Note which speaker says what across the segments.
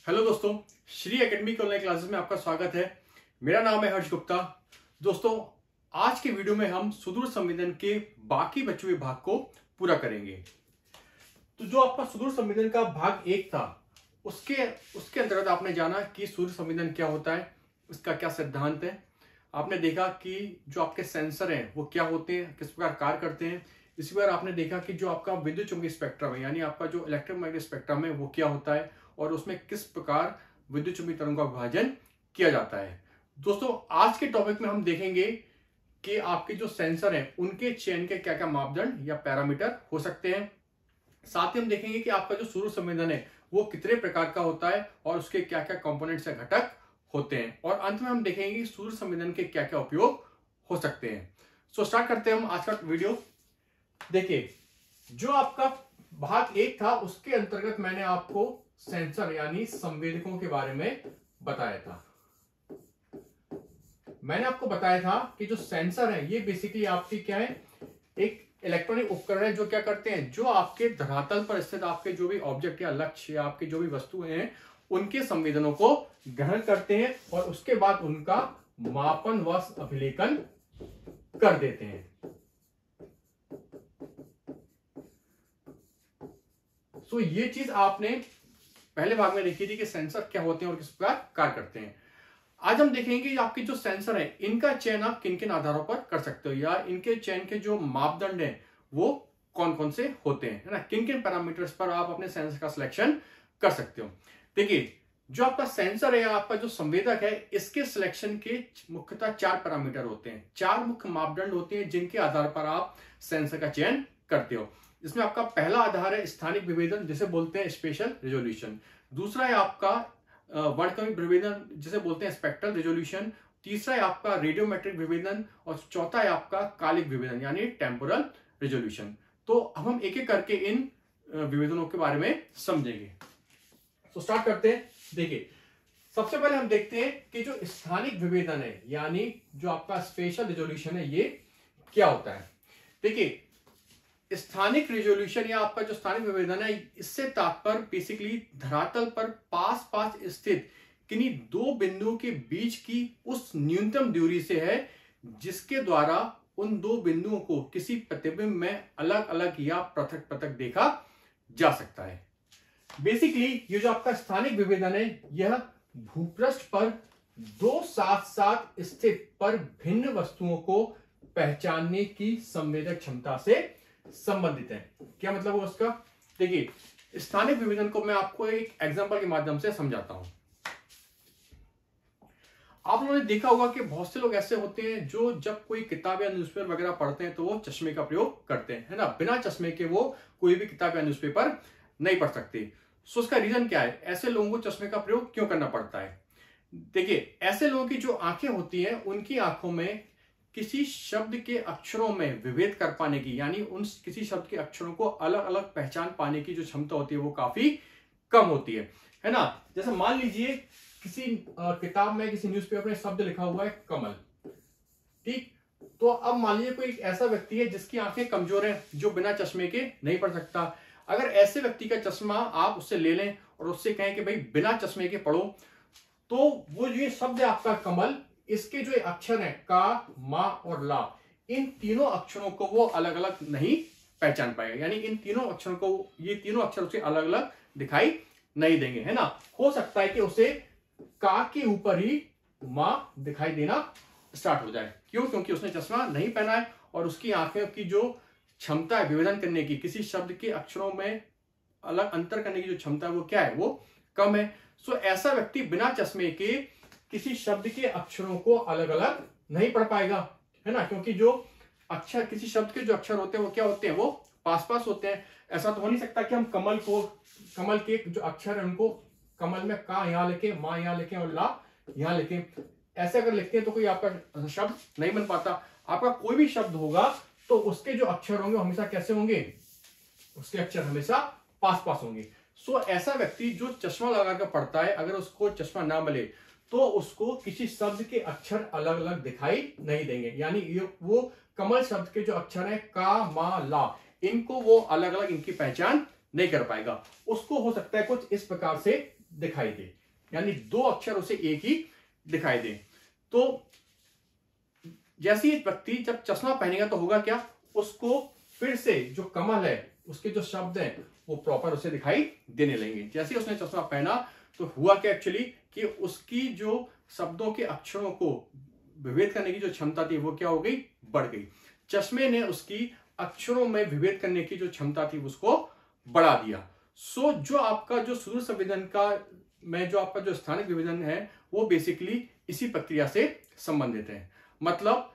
Speaker 1: Hello दोस्तों, Shri academy के online classes में आपका स्वागत है। मेरा नाम है हर्ष गुप्ता। दोस्तों, आज के वीडियो में हम सुदूर संवेदन के बाकी बचे हुए भाग को पूरा करेंगे। तो जो आपका सुदूर संवेदन का भाग 1 था, उसके अंतर्गत आपने जाना कि सुदूर संवेदन क्या होता है, उसका क्या सिद्धांत है। आपने देखा कि जो आपके सेंसर हैं वो क्या होते हैं, किस प्रकार कार्य करते हैं। इसी बार आपने देखा कि जो आपका विद्युत चुंबकीय स्पेक्ट्रम है, यानी आपका जो इलेक्ट्रोमैग्नेटिक स्पेक्ट्रम है वो क्या होता है और उसमें किस प्रकार विद्युत चुंबकीय तरंगों का विभाजन किया जाता है। दोस्तों, आज के टॉपिक में हम देखेंगे कि आपके जो सेंसर हैं उनके चयन के क्या क्या मापदंड या पैरामीटर हो सकते हैं। साथ ही हम देखेंगे कि आपका जो सुदूर संवेदन है वो कितने प्रकार का होता है और उसके क्या क्या कंपोनेंट्स या घटक होते हैं। और अंत में हम देखेंगे कि सुदूर संवेदन के क्या क्या उपयोग हो सकते हैं। सो स्टार्ट करते हैं हम आज का वीडियो। देखिए, जो आपका भाग 1 था उसके अंतर्गत मैंने आपको सेंसर यानी संवेदकों के बारे में बताया था। मैंने आपको बताया था कि जो सेंसर है ये बेसिकली आपकी क्या है, एक इलेक्ट्रॉनिक उपकरण है जो क्या करते हैं, जो आपके धरातल पर स्थित आपके जो भी ऑब्जेक्ट या लक्ष्य या आपके जो भी वस्तुएं हैं उनके संवेदनों को ग्रहण करते हैं और उसके बाद उनका मापन व अभिलेखन कर देते हैं। तो ये चीज आपने पहले भाग में देखी थी कि सेंसर क्या होते हैं और किस प्रकार कार्य करते हैं। आज हम देखेंगे कि आपके जो सेंसर हैं इनका चयन आप किन किन आधारों पर कर सकते हो या इनके चयन के जो मापदंड हैं वो कौन कौन से होते हैं, है ना। किन किन पैरामीटर्स पर आप अपने सेंसर का सिलेक्शन कर सकते हो। देखिए, जो आपका सेंसर है या आपका जो संवेदक है इसके सिलेक्शन के मुख्यतः 4 पैरामीटर होते हैं, 4 मुख्य मापदंड होते हैं जिनके आधार पर आप सेंसर का चयन करते हो। इसमें आपका पहला आधार है स्थानिक विभेदन, जिसे बोलते हैं स्पेशल रेजोल्यूशन। दूसरा है आपका वर्णक्रमिक विभेदन, जिसे बोलते हैं स्पेक्ट्रल रेजोल्यूशन। तीसरा है आपका रेडियोमेट्रिक विभेदन और चौथा है आपका कालिक विभेदन यानी टेम्पोरल रेजोल्यूशन। तो हम एक एक करके इन विभेदनों के बारे में समझेंगे। तो स्टार्ट करते हैं। देखिए, सबसे पहले हम देखते हैं कि जो स्थानिक विभेदन है यानी जो आपका स्पेशल रेजोल्यूशन है ये क्या होता है। देखिए, स्थानिक रेजोल्यूशन या आपका जो स्थानिक विभेदन है इससे तात्पर्य बेसिकली धरातल पर पास पास स्थित किन्हीं 2 बिंदुओं के बीच की उस न्यूनतम दूरी से है जिसके द्वारा उन 2 बिंदुओं को किसी प्रतिबिंब में अलग अलग या पृथक पृथक देखा जा सकता है। बेसिकली ये जो आपका स्थानिक विभेदन है यह भूपृष्ठ पर 2 साथ साथ स्थित पर भिन्न वस्तुओं को पहचानने की संवेदक क्षमता से संबंधित है। क्या मतलब है उसका? देखिए, स्थानिक विभेदन को मैं आपको एक एग्जांपल के माध्यम से समझाता हूं। आप लोगों ने देखा होगा कि बहुत से लोग ऐसे होते हैं जो जब कोई किताब या न्यूज़पेपर वगैरह पढ़ते हैं तो वो चश्मे का प्रयोग करते हैं, है ना। बिना चश्मे के वो कोई भी किताब या न्यूज़पेपर नहीं पढ़ सकते। सो उसका रीजन क्या है, ऐसे लोगों को चश्मे का प्रयोग क्यों करना पड़ता है? देखिए, ऐसे लोगों की जो आंखें होती हैं उनकी आंखों में किसी शब्द के अक्षरों में विभेद कर पाने की यानी उन किसी शब्द के अक्षरों को अलग अलग पहचान पाने की जो क्षमता होती है वो काफी कम होती है ना। जैसे मान लीजिए किसी किताब में किसी न्यूज़पेपर में शब्द लिखा हुआ है कमल, ठीक। तो अब मान लीजिए कोई ऐसा व्यक्ति है जिसकी आंखें कमजोर है जो बिना चश्मे के नहीं पढ़ सकता। अगर ऐसे व्यक्ति का चश्मा आप उससे ले लें और उससे कहें कि भाई बिना चश्मे के पढ़ो, तो वो ये शब्द है आपका कमल, इसके जो अक्षर हैं का, मा और ला, इन तीनों अक्षरों को वो अलग अलग नहीं पहचान पाएगा। यानी इन तीनों अक्षरों को, ये तीनों अक्षर उसे अलग अलग दिखाई नहीं देंगे, है ना। हो सकता है कि उसे का के ऊपर ही मा दिखाई देना स्टार्ट हो जाए। क्यों? क्योंकि उसने चश्मा नहीं पहना है और उसकी आंखें की जो क्षमता है विभेदन करने की, किसी शब्द के अक्षरों में अलग अंतर करने की जो क्षमता है वो क्या है, वो कम है। सो ऐसा व्यक्ति बिना चश्मे के किसी शब्द के अक्षरों को अलग अलग नहीं पढ़ पाएगा, है ना। क्योंकि जो अक्षर, किसी शब्द के जो अक्षर होते हैं वो क्या होते हैं, वो पास पास होते हैं। ऐसा तो हो नहीं सकता कि हम कमल के जो अक्षर है उनको कमल में का यहां लिखे, मा यहां लिखे और ला यहां लिखे। ऐसे अगर लिखते हैं तो कोई आपका शब्द नहीं बन पाता। आपका कोई भी शब्द होगा तो उसके जो अक्षर होंगे हमेशा कैसे होंगे, उसके अक्षर हमेशा पास पास होंगे। सो ऐसा व्यक्ति जो चश्मा लगाकर पढ़ता है, अगर उसको चश्मा ना मिले तो उसको किसी शब्द के अक्षर अलग अलग दिखाई नहीं देंगे। यानी वो कमल शब्द के जो अक्षर है का, मा, ला, इनको वो अलग अलग इनकी पहचान नहीं कर पाएगा। उसको हो सकता है कुछ इस प्रकार से दिखाई दे, यानी दो अक्षर उसे एक ही दिखाई दे। तो जैसे ही व्यक्ति जब चश्मा पहनेगा तो होगा क्या, उसको फिर से जो कमल है उसके जो शब्द हैं वो प्रॉपर उसे दिखाई देने लगेंगे। जैसे ही उसने चश्मा पहना तो हुआ क्या एक्चुअली कि उसकी जो शब्दों के अक्षरों को विभेद करने की जो क्षमता थी वो क्या हो गई, बढ़ गई। चश्मे ने उसकी अक्षरों में विभेद करने की जो क्षमता थी उसको बढ़ा दिया। सो जो आपका जो सुदूर संवेदन का में जो आपका जो स्थानिक विभेदन है वो बेसिकली इसी प्रक्रिया से संबंधित है। मतलब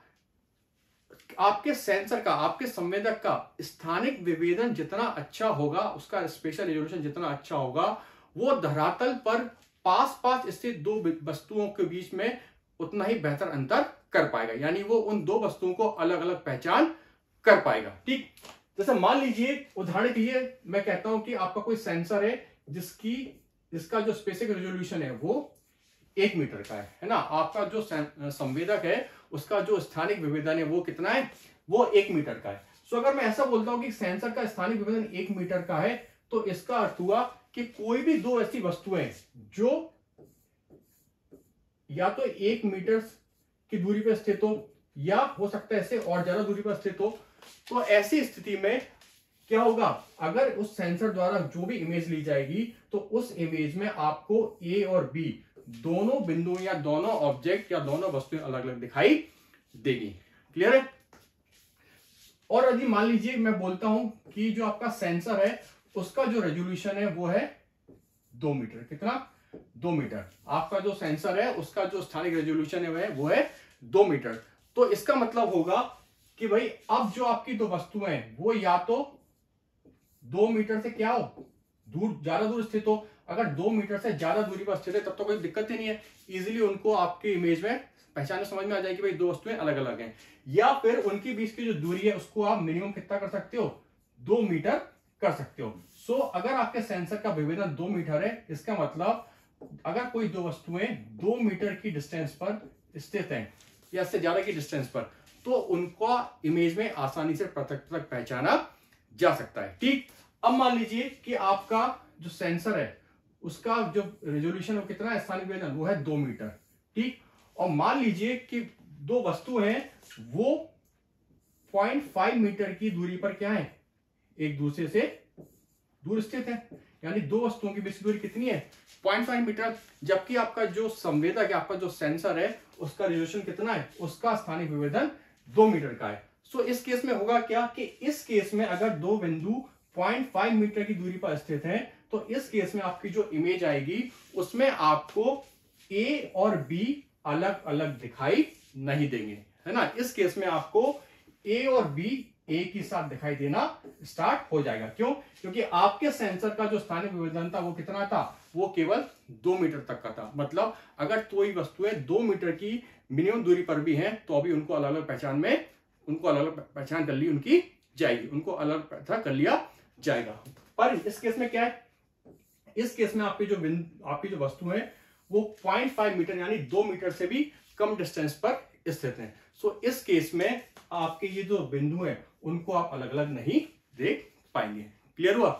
Speaker 1: आपके सेंसर का, आपके संवेदक का स्थानिक विभेदन जितना अच्छा होगा, उसका स्पेशल रेजोल्यूशन जितना अच्छा होगा, वो धरातल पर पास पास स्थित दो वस्तुओं के बीच में उतना ही बेहतर अंतर कर पाएगा, यानी वो उन दो वस्तुओं को अलग अलग पहचान कर पाएगा। ठीक, जैसे मान लीजिए उदाहरण के लिए मैं कहता हूं कि आपका कोई सेंसर है जिसका जो स्पेसिफिक रेजोल्यूशन है वो 1 मीटर का है ना। आपका जो संवेदक है उसका जो स्थानिक विभेदन है वो कितना है, वो 1 मीटर का है। सो अगर मैं ऐसा बोलता हूं कि सेंसर का स्थानिक विभेदन 1 मीटर का है तो इसका अर्थ हुआ कि कोई भी दो ऐसी वस्तुएं जो या तो 1 मीटर की दूरी पर स्थित हो या हो सकता है ऐसे और ज्यादा दूरी पर स्थित हो, तो ऐसी स्थिति में क्या होगा, अगर उस सेंसर द्वारा जो भी इमेज ली जाएगी तो उस इमेज में आपको ए और बी दोनों बिंदु या दोनों ऑब्जेक्ट या दोनों वस्तुएं अलग अलग दिखाई देगी। क्लियर है। और यदि मान लीजिए मैं बोलता हूं कि जो आपका सेंसर है उसका जो रेजोल्यूशन है वो है 2 मीटर। कितना, 2 मीटर। आपका जो सेंसर है उसका जो स्थानिक रेजोल्यूशन है वो है 2 मीटर। तो इसका मतलब होगा कि भाई अब जो आपकी दो वस्तुएं हैं वो या तो 2 मीटर से क्या हो, ज्यादा दूर स्थित हो। अगर 2 मीटर से ज्यादा दूरी पर स्थित है तब तो कोई दिक्कत ही नहीं है, इजीली उनको आपके इमेज में पहचानने समझ में आ जाएगी भाई दो वस्तुएं अलग अलग हैं। या फिर उनके बीच की जो दूरी है उसको आप मिनिमम कितना कर सकते हो, 2 मीटर कर सकते हो। सो अगर आपके सेंसर का विभेदन 2 मीटर है, इसका मतलब अगर कोई दो वस्तुएं 2 मीटर की डिस्टेंस पर स्थित हैं या इससे ज्यादा की डिस्टेंस पर, तो उनको इमेज में आसानी से पृथक पृथक पहचाना जा सकता है। ठीक, अब मान लीजिए कि आपका जो सेंसर है उसका जो रेजोल्यूशन वो कितना है, स्थानिक विभेदन वो है 2 मीटर। ठीक, और मान लीजिए कि दो वस्तु हैं वो 0.5 मीटर की दूरी पर क्या है, एक दूसरे से दूर स्थित है, यानी दो वस्तुओं की बीच की दूरी कितनी है, 0.5 मीटर। जबकि आपका जो संवेदक है, आपका जो सेंसर है उसका रेजोल्यूशन कितना है, उसका स्थानिक विभेदन 2 मीटर का है। सो इस केस में होगा क्या कि इस केस में अगर दो बिंदु 0.5 मीटर की दूरी पर स्थित हैं तो इस केस में आपकी जो इमेज आएगी उसमें आपको ए और बी अलग अलग दिखाई नहीं देंगे, है ना। इस केस में आपको ए और बी एक ही साथ दिखाई देना स्टार्ट हो जाएगा। क्यों, क्योंकि आपके सेंसर का जो स्थानिक विभेदन था वो कितना था, वो केवल 2 मीटर तक का था। मतलब अगर कोई वस्तुएं 2 मीटर की मिनिमम दूरी पर भी हैं तो अभी उनको अलग अलग पहचान में, उनको अलग अलग पहचान कर ली उनकी जाएगी, उनको अलग पता कर लिया जाएगा। पर इस केस में क्या है, इस केस में आपकी जो वस्तु है वो 0.5 मीटर यानी 2 मीटर से भी कम डिस्टेंस पर स्थित है। सो इस केस में आपके ये जो बिंदु है उनको आप अलग अलग नहीं देख पाएंगे। क्लियर हुआ।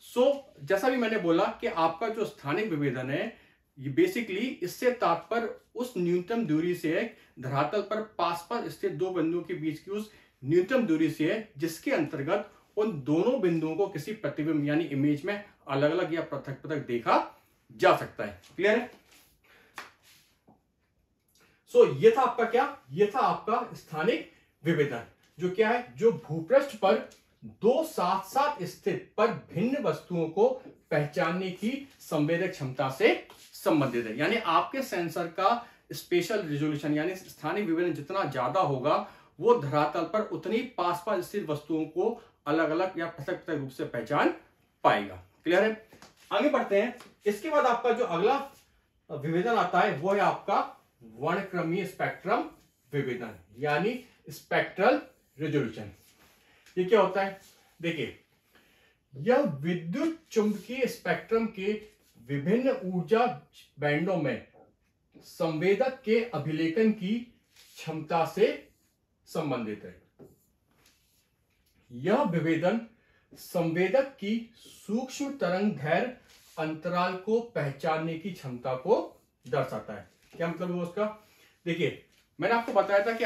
Speaker 1: सो जैसा भी मैंने बोला कि आपका जो स्थानिक विभेदन है ये बेसिकली इससे तात्पर्य उस न्यूनतम दूरी से है, धरातल पर पास पास स्थित दो बिंदुओं के बीच की उस न्यूनतम दूरी से है जिसके अंतर्गत उन दोनों बिंदुओं को किसी प्रतिबिंब यानी इमेज में अलग अलग या पृथक पृथक देखा जा सकता है। क्लियर है। सो ये था आपका क्या, ये था आपका स्थानिक विभेदन, जो क्या है, जो भूपृष्ठ पर दो साथ साथ स्थित पर भिन्न वस्तुओं को पहचानने की संवेदक क्षमता से संबंधित है। यानी आपके सेंसर का स्पेशल रिजोल्यूशन यानी स्थानिक विभेदन जितना ज्यादा होगा वो धरातल पर उतनी पास पास स्थित वस्तुओं को अलग अलग या पृथक पृथक रूप से पहचान पाएगा। क्लियर है। आगे बढ़ते हैं। इसके बाद आपका जो अगला विभेदन आता है वो है आपका वर्णक्रमीय स्पेक्ट्रम विभेदन यानी स्पेक्ट्रल रेजोल्यूशन। ये क्या होता है, देखिए, यह विद्युत चुंबकीय स्पेक्ट्रम के विभिन्न ऊर्जा बैंडों में संवेदक के अभिलेखन की क्षमता से संबंधित है। यह विभेदन संवेदक की सूक्ष्म तरंग दैर्घ्य अंतराल को पहचानने की क्षमता को दर्शाता है। क्या मतलब है उसका? देखिए, मैंने आपको बताया था कि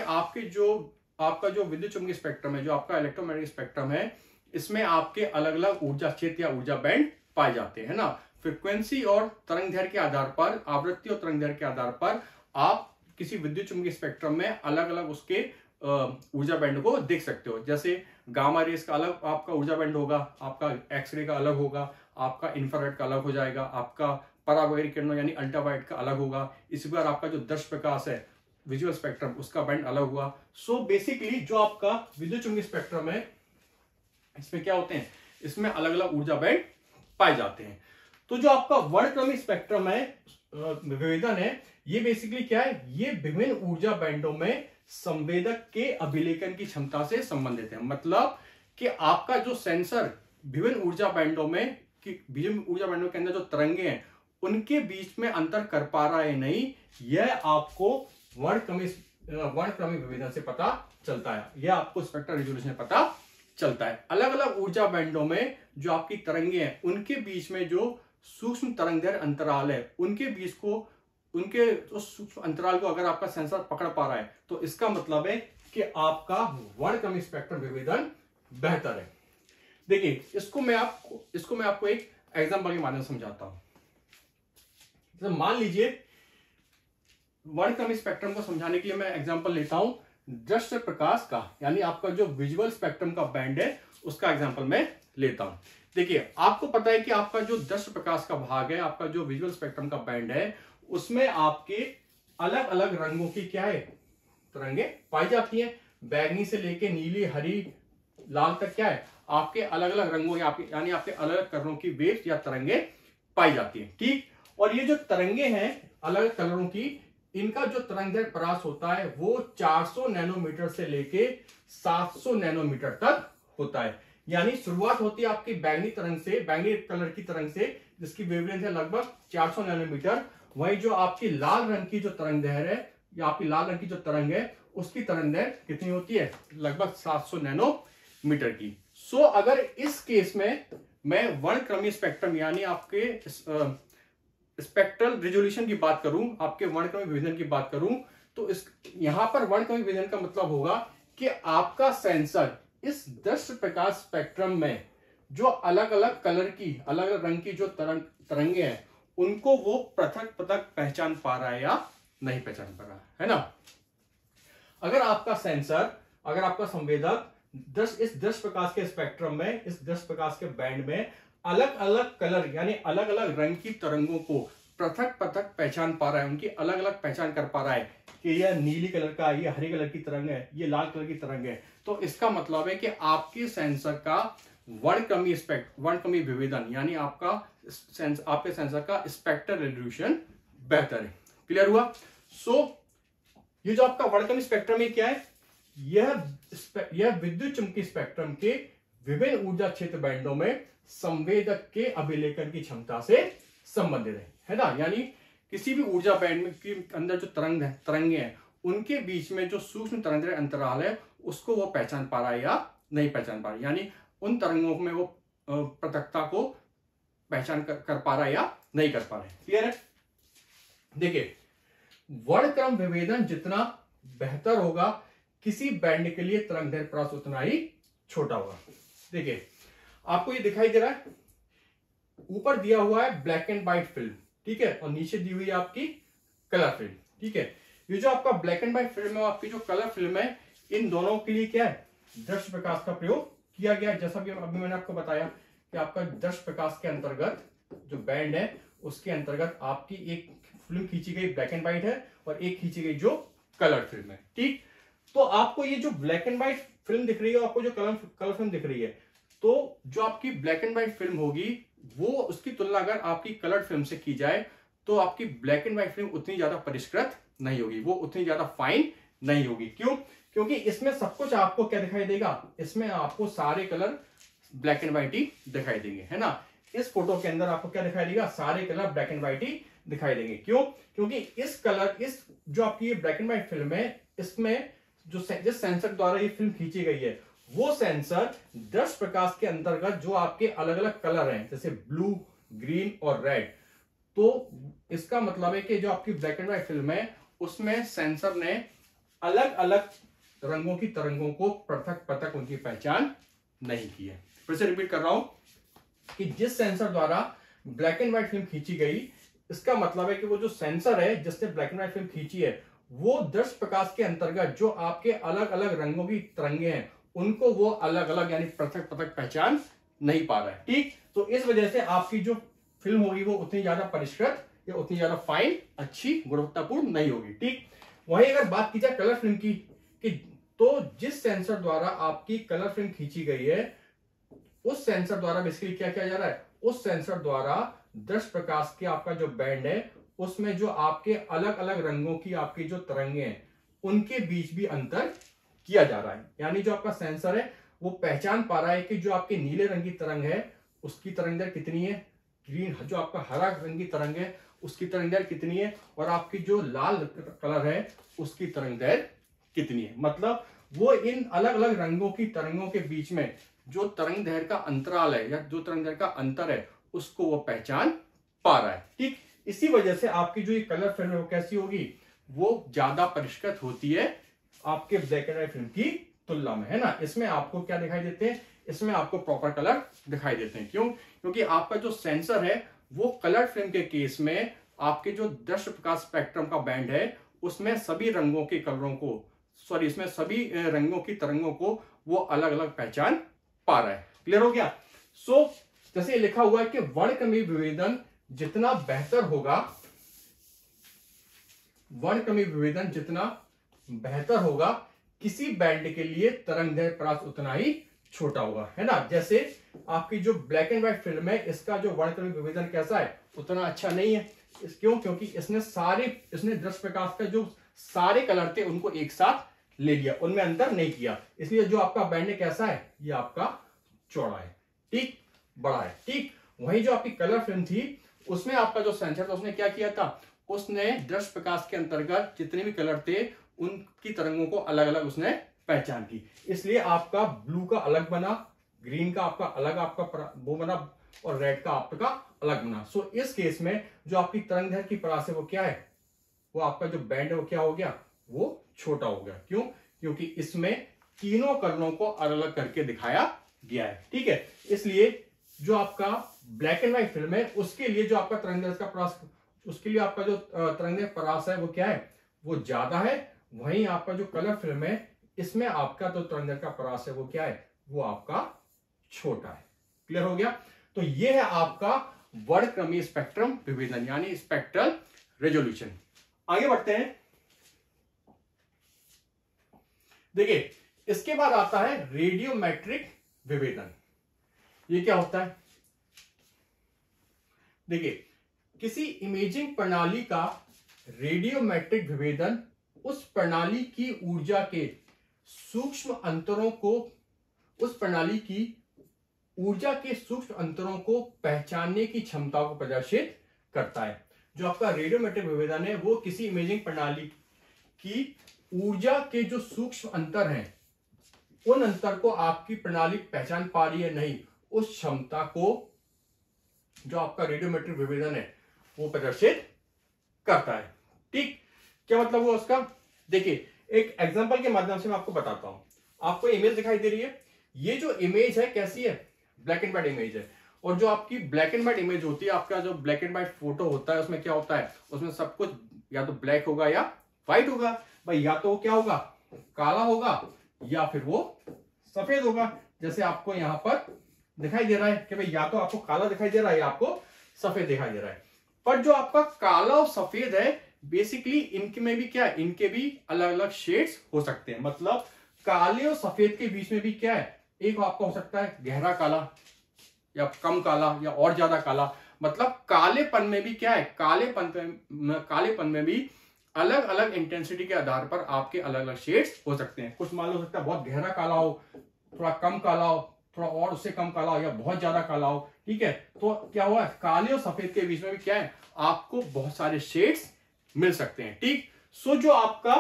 Speaker 1: आपका जो विद्युत चुंबकीय स्पेक्ट्रम है, जो आपका इलेक्ट्रोमैग्नेटिक स्पेक्ट्रम है, इसमें आपके अलग अलग ऊर्जा क्षेत्र या ऊर्जा बैंड पाए जाते हैं ना। फ्रीक्वेंसी और तरंग दैर्ध्य के आधार पर, आवृत्ति और तरंग दैर्ध्य के आधार पर आप किसी विद्युत चुंबकीय स्पेक्ट्रम में अलग अलग उसके ऊर्जा बैंड को देख सकते हो। जैसे गामा रेस का अलग आपका ऊर्जा बैंड होगा, आपका एक्सरे का अलग होगा, आपका इंफ्रारेड का अलग हो जाएगा, आपका पराबैंगनी किरणों यानी अल्ट्रावायलेट का अलग होगा। इसी प्रकार आपका जो दर्श प्रकाश है, विजुअल स्पेक्ट्रम, उसका बैंड अलग हुआ। सो बेसिकली जो आपका विद्युत चुंबकीय स्पेक्ट्रम है, इसमें क्या होते हैं, इसमें अलग अलग ऊर्जा बैंड पाए जाते हैं। तो जो आपका वर्णक्रमीय स्पेक्ट्रम है, विभेदन है, ये बेसिकली क्या है, ये विभिन्न ऊर्जा बैंडों में संवेदक के अभिलेखन की क्षमता से संबंधित है। मतलब कि आपका जो सेंसर विभिन्न ऊर्जा बैंडों के अंदर जो तरंगे हैं उनके बीच में अंतर कर पा रहा है नहीं, यह आपको वर्णक्रमीय विभेदन से पता चलता है, यह आपको स्पेक्ट्रल रेजोल्यूशन से पता चलता है। अलग अलग ऊर्जा बैंडों में जो आपकी तरंगे हैं उनके बीच में जो सूक्ष्म तरंगदैर्घ्य अंतराल है, उनके उस सूक्ष्म अंतराल को अगर आपका सेंसर पकड़ पा रहा है तो इसका मतलब है कि आपका वर्णक्रमीय स्पेक्ट्रम विभेदन बेहतर है। देखिए, इसको मैं आपको एक एग्जांपल के माध्यम से समझाता हूं। तो मान लीजिए, वर्णक्रमीय स्पेक्ट्रम को समझाने के लिए मैं एग्जांपल लेता हूं दृश्य प्रकाश का, यानी आपका जो विजुअल स्पेक्ट्रम का बैंड है उसका एग्जांपल मैं लेता हूं। देखिए, आपको पता है कि आपका जो दृश्य प्रकाश का भाग है, आपका जो विजुअल स्पेक्ट्रम का बैंड है, उसमें आपके अलग अलग रंगों की क्या है, तरंगे पाई जाती हैं। बैगनी से लेके नीली, हरी, लाल तक क्या है, आपके अलग अलग रंगों यानी आपके अलग अलग कलरों की वेव्स या तरंगे पाई जाती हैं। ठीक, और ये जो तरंगे हैं अलग अलग कलरों की, इनका जो तरंगदैर्घ्य परास होता है वो 400 नैनोमीटर से लेके 700 नैनोमीटर तक होता है। यानी शुरुआत होती है आपकी बैंगनी कलर की तरंग से, जिसकी वेवलेंथ है लगभग 400 नैनोमीटर। वही जो आपकी लाल रंग की जो तरंगदैर्घ्य है, या आपकी लाल रंग की जो तरंग है, उसकी तरंगदैर्घ्य कितनी होती है, लगभग 700 नैनोमीटर की। सो अगर इस केस में मैं वर्णक्रमीय स्पेक्ट्रम यानी आपके स्पेक्ट्रल रेजोल्यूशन की बात करूं, आपके वर्णक्रमीय विभेदन की बात करूं, तो यहां पर वर्णक्रमीय विभेदन का मतलब होगा कि आपका सेंसर इस दृश्य प्रकाश स्पेक्ट्रम में जो अलग अलग कलर की, अलग अलग रंग की जो तरंगे हैं, उनको वो पृथक पृथक पहचान पा रहा है या नहीं पहचान पा रहा है ना। अगर आपका सेंसर, अगर आपका संवेदक इस दृश्य प्रकाश के स्पेक्ट्रम में, इस दृश्य प्रकाश के बैंड में अलग अलग कलर यानी अलग अलग रंग की तरंगों को पृथक पृथक पहचान पा रहा है, उनकी अलग अलग पहचान कर पा रहा है कि यह नीली कलर का, ये हरी कलर की तरंग है, ये लाल कलर की तरंग है, तो इसका मतलब है कि आपके सेंसर का वर्णक्रमीय विभेदन यानी आपके सेंसर का स्पेक्ट्रल रेजोल्यूशन बेहतर है। क्लियर हुआ? ये जो आपका वर्णक्रमीय स्पेक्ट्रम है क्या है, यह विद्युत चुंबकीय स्पेक्ट्रम के विभिन्न ऊर्जा क्षेत्र बैंडों में संवेदक के अभिलेखन की क्षमता से संबंधित है ना। यानी किसी भी ऊर्जा बैंड में के अंदर जो तरंगे हैं, उनके बीच में जो सूक्ष्म तरंगदैर्घ्य अंतराल है, उसको वो पहचान पा रहा है या नहीं पहचान पा रहा है, यानी उन तरंगों में वो पृथकता को पहचान कर पा रहा है या नहीं कर पा रहा है। क्लियर है? देखिए, वर्णक्रम विभेदन जितना बेहतर होगा, किसी बैंड के लिए तरंगदैर्घ्य परास उतना ही छोटा होगा। देखिए, आपको ये दिखाई दे रहा है, ऊपर दिया हुआ है ब्लैक एंड व्हाइट फिल्म, ठीक है, और नीचे दी हुई है आपकी कलर फिल्म, ठीक है। ये जो आपका ब्लैक एंड व्हाइट फिल्म है, आपकी जो कलर फिल्म है, इन दोनों के लिए क्या है, दृश्य प्रकाश का प्रयोग किया गया। जैसा कि अभी मैंने आपको बताया कि आपका दृश्य प्रकाश के अंतर्गत जो बैंड है, उसके अंतर्गत आपकी एक फिल्म खींची गई ब्लैक एंड व्हाइट है और एक खींची गई जो कलर फिल्म है। ठीक, तो आपको ये जो ब्लैक एंड व्हाइट फिल्म दिख रही है, आपको जो कलर फिल्म दिख रही है, तो जो आपकी ब्लैक एंड व्हाइट फिल्म होगी, वो उसकी तुलना अगर आपकी कलर फिल्म से की जाए, तो आपकी ब्लैक एंड व्हाइट फिल्म उतनी ज्यादा परिष्कृत नहीं होगी, वो उतनी ज्यादा फाइन नहीं होगी। क्यों? क्योंकि इसमें सब कुछ आपको क्या दिखाई देगा, इसमें आपको सारे कलर ब्लैक एंड व्हाइट ही दिखाई देंगे, है ना। इस फोटो के अंदर आपको क्या दिखाई देगा, सारे कलर ब्लैक एंड व्हाइट ही दिखाई देंगे। क्यों? क्योंकि इस जो आपकी ये ब्लैक एंड व्हाइट फिल्म है, इसमें जिस सेंसर द्वारा ये फिल्म खींची गई है, वो सेंसर दृश्य प्रकाश के अंतर्गत जो आपके अलग अलग कलर हैं, जैसे ब्लू, ग्रीन और रेड। तो इसका मतलब है कि जो आपकी ब्लैक एंड व्हाइट फिल्म है उसमें सेंसर ने अलग अलग रंगों की तरंगों को पृथक पृथक उनकी पहचान नहीं की है। फिर से रिपीट कर रहा हूं कि जिस सेंसर द्वारा ब्लैक एंड व्हाइट फिल्म खींची गई, इसका मतलब है कि वो जो सेंसर है जिसने ब्लैक एंड व्हाइट फिल्म खींची है वो दृश्य प्रकाश के अंतर्गत जो आपके अलग अलग रंगों की तरंगे हैं उनको वो अलग अलग यानी पृथक पृथक पहचान नहीं पा रहा है। ठीक, तो इस वजह से आपकी जो फिल्म होगी वो उतनी ज्यादा परिष्कृत या उतनी ज्यादा फाइन, अच्छी, गुणवत्तापूर्ण नहीं होगी। ठीक, वहीं अगर बात की जाए कलर फिल्म की, कि तो जिस सेंसर द्वारा आपकी कलर फिल्म खींची गई है उस सेंसर द्वारा बेसिकली क्या किया जा रहा है, उस सेंसर द्वारा दृश्य प्रकाश के आपका जो बैंड है उसमें जो आपके अलग अलग रंगों की आपकी जो तरंगे हैं उनके बीच भी अंतर किया जा रहा है। यानी जो आपका सेंसर है वो पहचान पा रहा है कि जो आपके नीले रंग की तरंग है उसकी तरंग दैर्घ्य कितनी है, ग्रीन जो आपका हरा रंग की तरंग है उसकी तरंग दैर्घ्य कितनी है, और आपकी जो लाल कलर है उसकी तरंग दैर्घ्य कितनी है। मतलब वो इन अलग अलग रंगों की तरंगों के बीच में जो तरंग दैर्घ्य का अंतराल है या जो तरंग दैर्घ्य का अंतर है उसको वो पहचान पा रहा है। ठीक, इसी वजह से आपकी जो ये कलर फिल्म है वो कैसी होगी, वो ज्यादा परिष्कृत होती है आपके ब्लैक एंड व्हाइट फिल्म की तुलना में, है ना। इसमें आपको क्या दिखाई देते हैं, इसमें आपको प्रॉपर कलर दिखाई देते हैं। क्यों, क्योंकि आपका जो सेंसर है वो कलर फिल्म के केस में आपके जो दृश्य प्रकाश स्पेक्ट्रम का बैंड है उसमें सभी रंगों के कलरों को इसमें सभी रंगों की तरंगों को वो अलग अलग पहचान पा रहा है। क्लियर हो गया। जैसे लिखा हुआ है कि वर्णक्रमीय विभेदन जितना बेहतर होगा, वर्णक्रमीय विभेदन जितना बेहतर होगा किसी बैंड के लिए तरंग दैर्घ्य परास उतना ही छोटा होगा, है ना। जैसे आपकी जो ब्लैक एंड व्हाइट फिल्म है इसका जो वर्णक्रमीय विभेदन कैसा है, उतना अच्छा नहीं है। क्यों, क्योंकि इसने दृश्य प्रकाश का जो सारे कलर थे उनको एक साथ ले लिया, उनमें अंतर नहीं किया, इसलिए जो आपका बैंड है कैसा है, ये आपका चौड़ा है, ठीक, बड़ा है। ठीक, वही जो आपकी कलर फिल्म थी उसमें आपका जो सेंसर था उसने क्या किया था, उसने दृश्य प्रकाश के अंतर्गत जितने भी कलर थे उनकी तरंगों को अलग अलग उसने पहचान की, इसलिए आपका ब्लू का अलग बना, ग्रीन का आपका अलग आपका वो बना और रेड का आपका अलग बना। सो इस केस में जो आपकी तरंग दैर्घ्य की परास है वो क्या है, वो आपका जो बैंड है वो क्या हो गया, वो छोटा हो गया। क्यों, क्योंकि इसमें तीनों कलरों को अलग अलग करके दिखाया गया है। ठीक है, इसलिए जो आपका ब्लैक एंड व्हाइट फिल्म है उसके लिए जो आपका तरंग दैर्घ्य का परास, उसके लिए आपका जो तरंग दैर्घ्य परास है वो क्या है, वो ज्यादा है। वहीं आपका जो कलर फिल्म है इसमें आपका जो तरंग दैर्घ्य का परास है वो क्या है, वो आपका छोटा है। क्लियर हो गया। तो ये है आपका वर्णक्रमीय स्पेक्ट्रम विभेदन यानी स्पेक्ट्रल रेजोल्यूशन। आगे बढ़ते हैं। देखिए, इसके बाद आता है रेडियोमेट्रिक विभेदन। ये क्या होता है, देखिए, किसी इमेजिंग प्रणाली का रेडियोमेट्रिक विभेदन उस प्रणाली की ऊर्जा के सूक्ष्म अंतरों को, उस प्रणाली की ऊर्जा के सूक्ष्म अंतरों को पहचानने की क्षमता को प्रदर्शित करता है। जो आपका रेडियोमेट्रिक विभेदन है वो किसी इमेजिंग प्रणाली की ऊर्जा के जो सूक्ष्म अंतर हैं उन अंतर को आपकी प्रणाली पहचान पा रही है नहीं, उस क्षमता को जो आपका रेडियोमेट्रिक विभेदन है वो प्रदर्शित करता है। ठीक, क्या मतलब हुआ उसका, देखिए एक एग्जांपल के माध्यम से मैं आपको बताता हूं। आपको इमेज दिखाई दे रही है, ये जो इमेज है कैसी है, ब्लैक एंड व्हाइट इमेज है। और जो आपकी ब्लैक एंड व्हाइट इमेज होती है, आपका जो ब्लैक एंड व्हाइट फोटो होता है उसमें क्या होता है, उसमें सब कुछ या तो ब्लैक होगा या व्हाइट होगा। भाई या तो वो क्या होगा, काला होगा या फिर वो सफेद होगा। जैसे आपको यहां पर दिखाई दे रहा है कि भाई या तो आपको काला दिखाई दे रहा है या आपको सफेद दिखाई दे रहा है। पर जो आपका काला और सफेद है बेसिकली इनके में भी क्या है, इनके भी अलग अलग शेड्स हो सकते हैं। मतलब काले और सफेद के बीच में भी क्या है, एक आपका हो सकता है गहरा काला या कम काला या और ज्यादा काला। मतलब कालेपन में भी क्या है, कालेपन में भी अलग अलग इंटेंसिटी के आधार पर आपके अलग अलग शेड्स हो सकते हैं। कुछ मान लो सकता है बहुत गहरा काला हो, थोड़ा कम काला हो, थोड़ा और उससे कम काला हो या बहुत ज्यादा काला हो। ठीक है, तो क्या हुआ, काले और सफेद के बीच में भी क्या है, आपको बहुत सारे शेड्स मिल सकते हैं। ठीक, सो जो आपका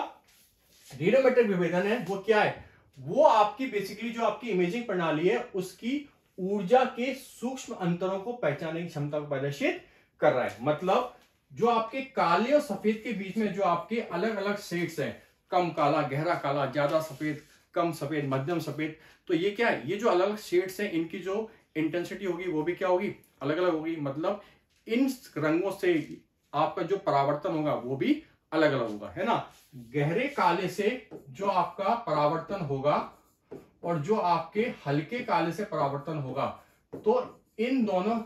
Speaker 1: रेडियोमेट्रिक विभेदन है वो क्या है, वो आपकी बेसिकली जो आपकी इमेजिंग प्रणाली है उसकी ऊर्जा के सूक्ष्म अंतरों को पहचानने की क्षमता को प्रदर्शित कर रहा है। मतलब जो आपके काले और सफेद के बीच में जो आपके अलग अलग शेड्स हैं, कम काला, गहरा काला, ज्यादा सफेद, कम सफेद, मध्यम सफेद, तो ये क्या है, ये जो अलग अलग शेड्स हैं इनकी जो इंटेंसिटी होगी वो भी क्या होगी, अलग अलग होगी। मतलब इन रंगों से आपका जो परावर्तन होगा वो भी अलग अलग होगा, है ना। गहरे काले से जो आपका परावर्तन होगा और जो आपके हल्के काले से परावर्तन होगा, तो इन दोनों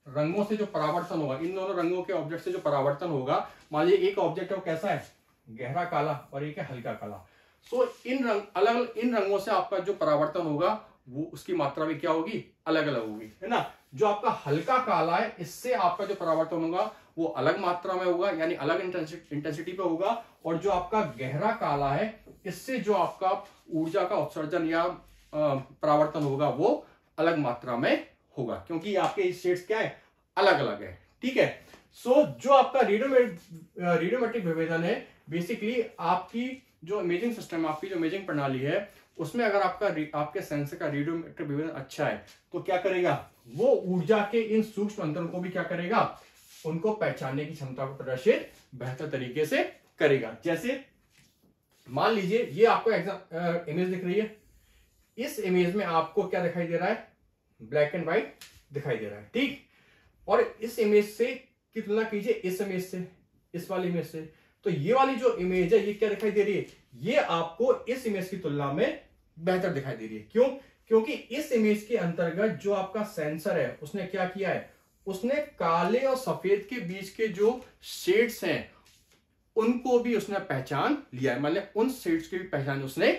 Speaker 1: रंगों से जो परावर्तन होगा, इन दोनों रंगों के ऑब्जेक्ट से जो परावर्तन होगा, मान लीजिए एक ऑब्जेक्ट है वो कैसा है, गहरा काला, और एक है हल्का काला। सो इन रंग अलग अलग इन रंगों से आपका जो परावर्तन होगा वो उसकी मात्रा भी क्या होगी, अलग अलग होगी, है ना। जो आपका हल्का काला है इससे आपका जो परावर्तन होगा वो अलग मात्रा में होगा, यानी अलग इंटेंसिटी पे होगा। और जो आपका गहरा काला है इससे जो आपका ऊर्जा का उत्सर्जन या परावर्तन होगा वो अलग मात्रा में होगा, क्योंकि आपके शेड्स क्या है, अलग अलग है, ठीक है। सो जो आपका रेडियोमेट्रिक विभेदन है, बेसिकली आपकी जो इमेजिंग सिस्टम, आपकी जो इमेजिंग प्रणाली है, उसमें अगर आपके सेंसर का रेडियोमेट्रिक विभेदन अच्छा है तो क्या करेगा, वो ऊर्जा के इन सूक्ष्म अंतरों को भी क्या करेगा, उनको पहचानने की क्षमता को प्रदर्शित बेहतर तरीके से करेगा। जैसे मान लीजिए ये आपको इमेज दिख रही है, इस इमेज में आपको क्या दिखाई दे रहा है, ब्लैक एंड व्हाइट दिखाई दे रहा है, ठीक। और इस इमेज से की तुलना कीजिए इस इमेज से, इस वाली इमेज से, तो ये वाली जो इमेज है ये क्या दिखाई दे रही है, ये आपको इस इमेज की तुलना में बेहतर दिखाई दे रही है। क्यों? क्योंकि इस इमेज के अंतर्गत जो आपका सेंसर है उसने क्या किया है, उसने काले और सफेद के बीच के जो शेड्स हैं उनको भी उसने पहचान लिया है, मतलब उन शेड्स की भी पहचान उसने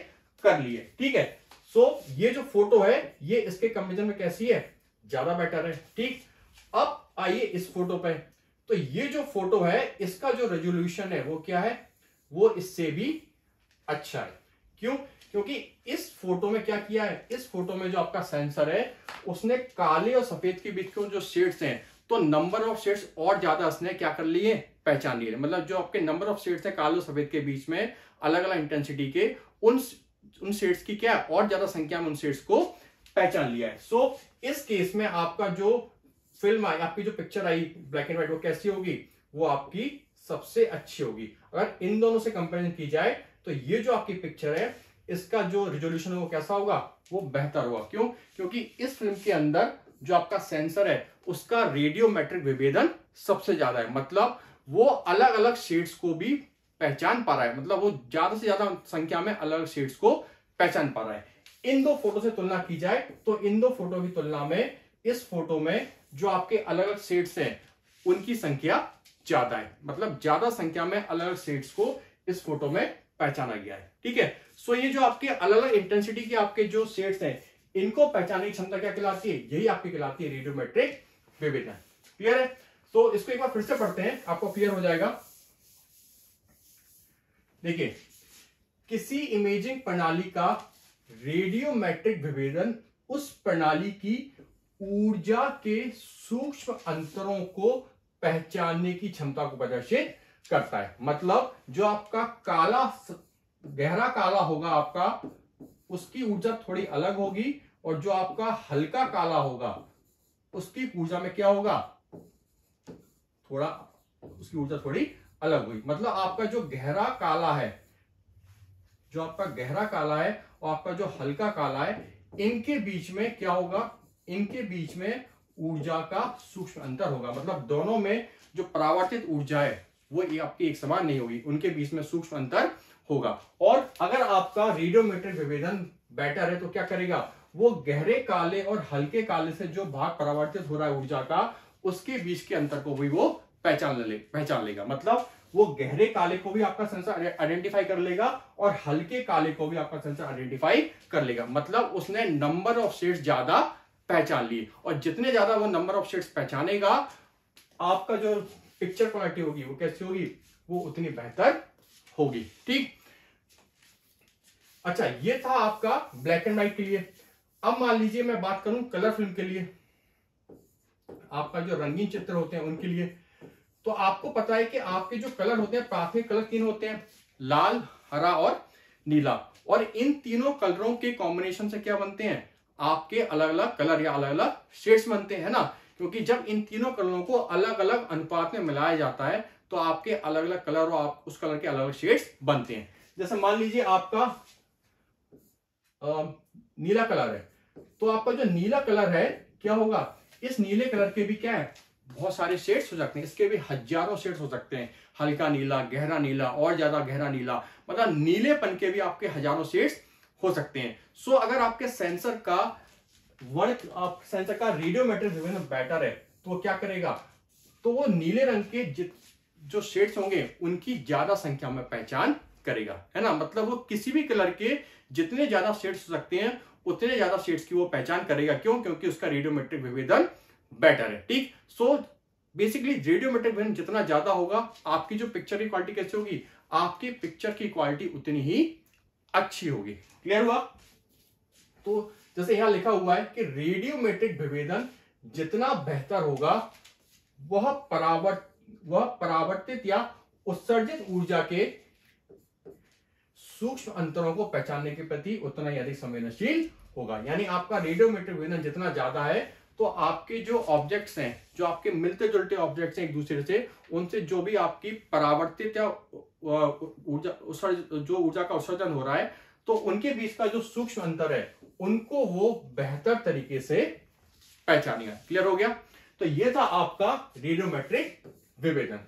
Speaker 1: कर ली है, ठीक है। सो ये जो फोटो है ये इसके कंपेरिजन में कैसी है, ज्यादा बेटर है, ठीक। अब आइए इस फोटो पे, तो ये जो फोटो है इसका जो रेजोल्यूशन है वो क्या है, वो इससे भी अच्छा है। क्यों? क्योंकि इस फोटो में क्या किया है, इस फोटो में जो आपका सेंसर है उसने काले और सफेद के बीच के जो शेड्स हैं, तो नंबर ऑफ शेड्स और ज्यादा उसने क्या कर लिए, पहचान लिए। मतलब जो आपके नंबर ऑफ शेड्स है काले और सफेद के बीच में अलग अलग इंटेंसिटी के, उन शेड्स की क्या और ज्यादा संख्या में उन शेड्स को पहचान लिया है। सो इस केस में आपका जो फिल्म आई, आपकी जो picture I black and white, वो कैसी होगी, वो आपकी सबसे अच्छी होगी। अगर इन दोनों से कंपेरिजन की जाए तो ये जो आपकी पिक्चर है इसका जो रिजोल्यूशन है वो कैसा होगा, वो बेहतर होगा। क्यों? क्योंकि इस फिल्म के अंदर जो आपका सेंसर है उसका रेडियोमेट्रिक विभेदन सबसे ज्यादा है, मतलब वो अलग अलग शेड्स को भी पहचान पा रहा है, मतलब वो ज्यादा से ज्यादा संख्या में अलग अलग शेड्स को पहचान पा रहा है। इन दो फोटो से तुलना की जाए तो इन दो फोटो की तुलना में इस फोटो में जो आपके अलग अलग शेड्स हैं उनकी संख्या ज्यादा है, मतलब ज्यादा संख्या में अलग अलग शेड्स को इस फोटो में पहचाना गया है, ठीक है। सो ये जो आपके अलग अलग इंटेंसिटी के आपके जो शेड्स हैं इनको पहचानने की क्षमता क्या कहलाती है, यही आपकी कहलाती है रेडियोमेट्रिक विभेदन। क्लियर है? तो इसको एक बार फिर से पढ़ते हैं, आपको क्लियर हो जाएगा। देखिए, किसी इमेजिंग प्रणाली का रेडियोमेट्रिक विभेदन उस प्रणाली की ऊर्जा के सूक्ष्म अंतरों को पहचानने की क्षमता को प्रदर्शित करता है। मतलब जो आपका काला, गहरा काला होगा आपका, उसकी ऊर्जा थोड़ी अलग होगी, और जो आपका हल्का काला होगा उसकी ऊर्जा में क्या होगा, थोड़ा उसकी ऊर्जा थोड़ी अलग हुई। मतलब आपका जो गहरा काला है, जो आपका गहरा काला है और आपका जो हल्का काला है, इनके बीच में क्या होगा, इनके बीच में ऊर्जा का सूक्ष्म अंतर होगा। मतलब दोनों में जो परावर्तित ऊर्जा है वो आपकी एक समान नहीं होगी, उनके बीच में सूक्ष्म अंतर होगा। और अगर आपका रेडियोमेट्रिक विभेदन बेटर है तो क्या करेगा, वो गहरे काले और हल्के काले से जो भाग परावर्तित हो रहा है ऊर्जा का, उसके बीच के अंतर को भी वो पहचान लेगा। मतलब वो गहरे काले को भी आपका सेंसर आइडेंटिफाई कर लेगा और हल्के काले को भी आपका सेंसर आइडेंटिफाई कर लेगा। मतलब उसने नंबर ऑफ शेड्स ज्यादा पहचान लिए, और जितने ज्यादा वो नंबर ऑफ शेड्स पहचानेगा, आपका जो पिक्चर क्वालिटी होगी वो कैसी होगी, वो उतनी बेहतर होगी, ठीक। अच्छा, ये था आपका ब्लैक एंड व्हाइट के लिए। अब मान लीजिए मैं बात करूं कलर फिल्म के लिए, आपका जो रंगीन चित्र होते हैं उनके लिए। तो आपको पता है कि आपके जो कलर होते हैं, प्राथमिक कलर 3 होते हैं, लाल, हरा और नीला। और इन तीनों कलरों के कॉम्बिनेशन से क्या बनते हैं, आपके अलग अलग कलर या अलग अलग शेड्स बनते हैं ना, क्योंकि जब इन तीनों कलरों को अलग अलग अनुपात में मिलाया जाता है तो आपके अलग अलग कलर और आप उस कलर के अलग अलग शेड्स बनते हैं। जैसे मान लीजिए आपका नीला कलर है, तो आपका जो नीला कलर है क्या होगा, इस नीले कलर के भी क्या है, बहुत सारे शेड्स हो सकते हैं, इसके भी हजारों शेड्स हो सकते हैं, हल्का नीला, गहरा नीला, और ज्यादा गहरा नीला, मतलब नीलेपन के भी आपके हजारों शेड्स हो सकते हैं। सो अगर आपके सेंसर का रेडियोमेट्रिक विवेचन बेटर है तो वो क्या करेगा, तो वो नीले रंग के जो शेड्स होंगे उनकी ज्यादा संख्या में पहचान करेगा, है ना। मतलब वो किसी भी कलर के जितने ज्यादा शेड्स हो सकते हैं उतने ज्यादा शेड्स की वो पहचान करेगा। क्यों? क्योंकि उसका रेडियोमेट्रिक विभेदन बेटर है। ठीक, सो बेसिकली रेडियोमेट्रिक विभेदन जितना ज्यादा होगा आपकी जो पिक्चर की क्वालिटी कैसे होगी, आपकी पिक्चर की क्वालिटी उतनी ही अच्छी होगी। क्लियर हुआ? तो जैसे यहां लिखा हुआ है कि रेडियोमेट्रिक विभेदन जितना बेहतर होगा वह परावर्तित या उत्सर्जित ऊर्जा के सूक्ष्म अंतरों को पहचानने के प्रति उतना ही अधिक संवेदनशील होगा। यानी आपका रेडियोमेट्रिक विभेदन जितना ज्यादा है तो आपके जो ऑब्जेक्ट्स हैं, जो आपके मिलते जुलते ऑब्जेक्ट्स हैं एक दूसरे से, उनसे जो भी आपकी परावर्तित या जो ऊर्जा का उत्सर्जन हो रहा है तो उनके बीच का जो सूक्ष्म अंतर है उनको वो बेहतर तरीके से पहचानेगा। क्लियर हो गया? तो ये था आपका रेडियोमेट्रिक विभेदन।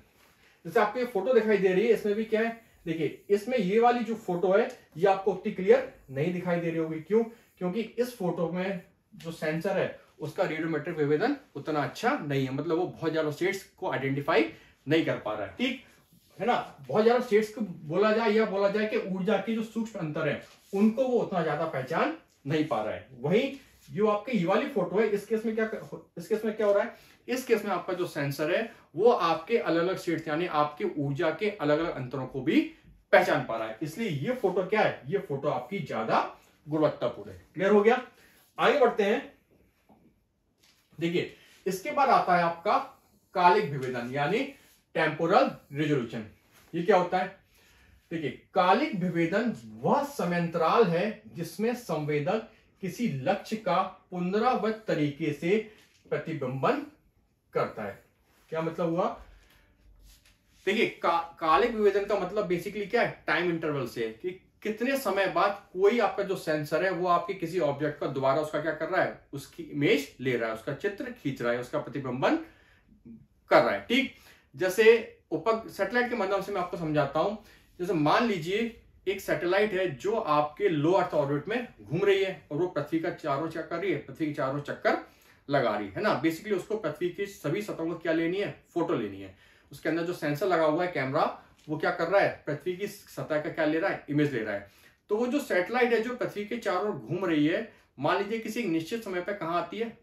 Speaker 1: जैसे आपको ये फोटो दिखाई दे रही है, इसमें भी क्या है, देखिए इसमें ये वाली जो फोटो है ये आपको उतनी क्लियर नहीं दिखाई दे रही होगी। क्यों? क्योंकि इस फोटो में जो सेंसर है उसका रेडियोमेट्रिक विभेदन उतना अच्छा नहीं है, मतलब वो बहुत ज्यादा शेड्स को आइडेंटिफाई नहीं कर पा रहा है। ठीक है ना, बहुत ज्यादा शेड्स को बोला जाए या बोला जाए कि ऊर्जा की जो सूक्ष्म अंतर है उनको वो उतना ज्यादा पहचान नहीं पा रहा है। वही जो आपकी ये वाली फोटो है, इस केस में क्या हो रहा है, इस केस में आपका जो सेंसर है वो आपके अलग अलग शेड्स यानी आपके ऊर्जा के अलग अलग अंतरों को भी पहचान पा रहा है, इसलिए ये फोटो क्या है, ये फोटो आपकी ज्यादा गुणवत्तापूर्ण है। क्लियर हो गया? आगे बढ़ते हैं। देखिए इसके बाद आता है आपका कालिक विभेदन यानी टेम्पोरल रिजोल्यूशन। ये क्या होता है? देखिए कालिक विभेदन वह समयांतराल है जिसमें संवेदक किसी लक्ष्य का पुनरावृत्त तरीके से प्रतिबिंबन करता है। क्या मतलब हुआ? देखिए कालिक विभेदन का मतलब बेसिकली क्या है, टाइम इंटरवल से, कि कितने समय बाद कोई आपका जो सेंसर है वो आपके किसी ऑब्जेक्ट का दोबारा उसका क्या कर रहा है, उसकी इमेज ले रहा है, उसका चित्र खींच रहा है, उसका प्रतिबिंबन कर रहा है। ठीक, जैसे सैटेलाइट के माध्यम से मैं आपको समझाता हूं। जैसे मान लीजिए एक सैटेलाइट है जो आपके लो अर्थ ऑर्बिट में घूम रही है और वो पृथ्वी का चारों चक्कर कर रही है, पृथ्वी के चारों चक्कर लगा रही है ना। बेसिकली उसको पृथ्वी की सभी सतहों को क्या लेनी है, फोटो लेनी है। उसके अंदर जो सेंसर लगा हुआ है कैमरा, वो क्या कर रहा है, पृथ्वी की सतह का क्या ले रहा है, इमेज ले रहा है। तो वो जो सैटेलाइट है जो पृथ्वी के चारों ओर घूम रही है, मान लीजिए किसी निश्चित समय पर कहां आती है,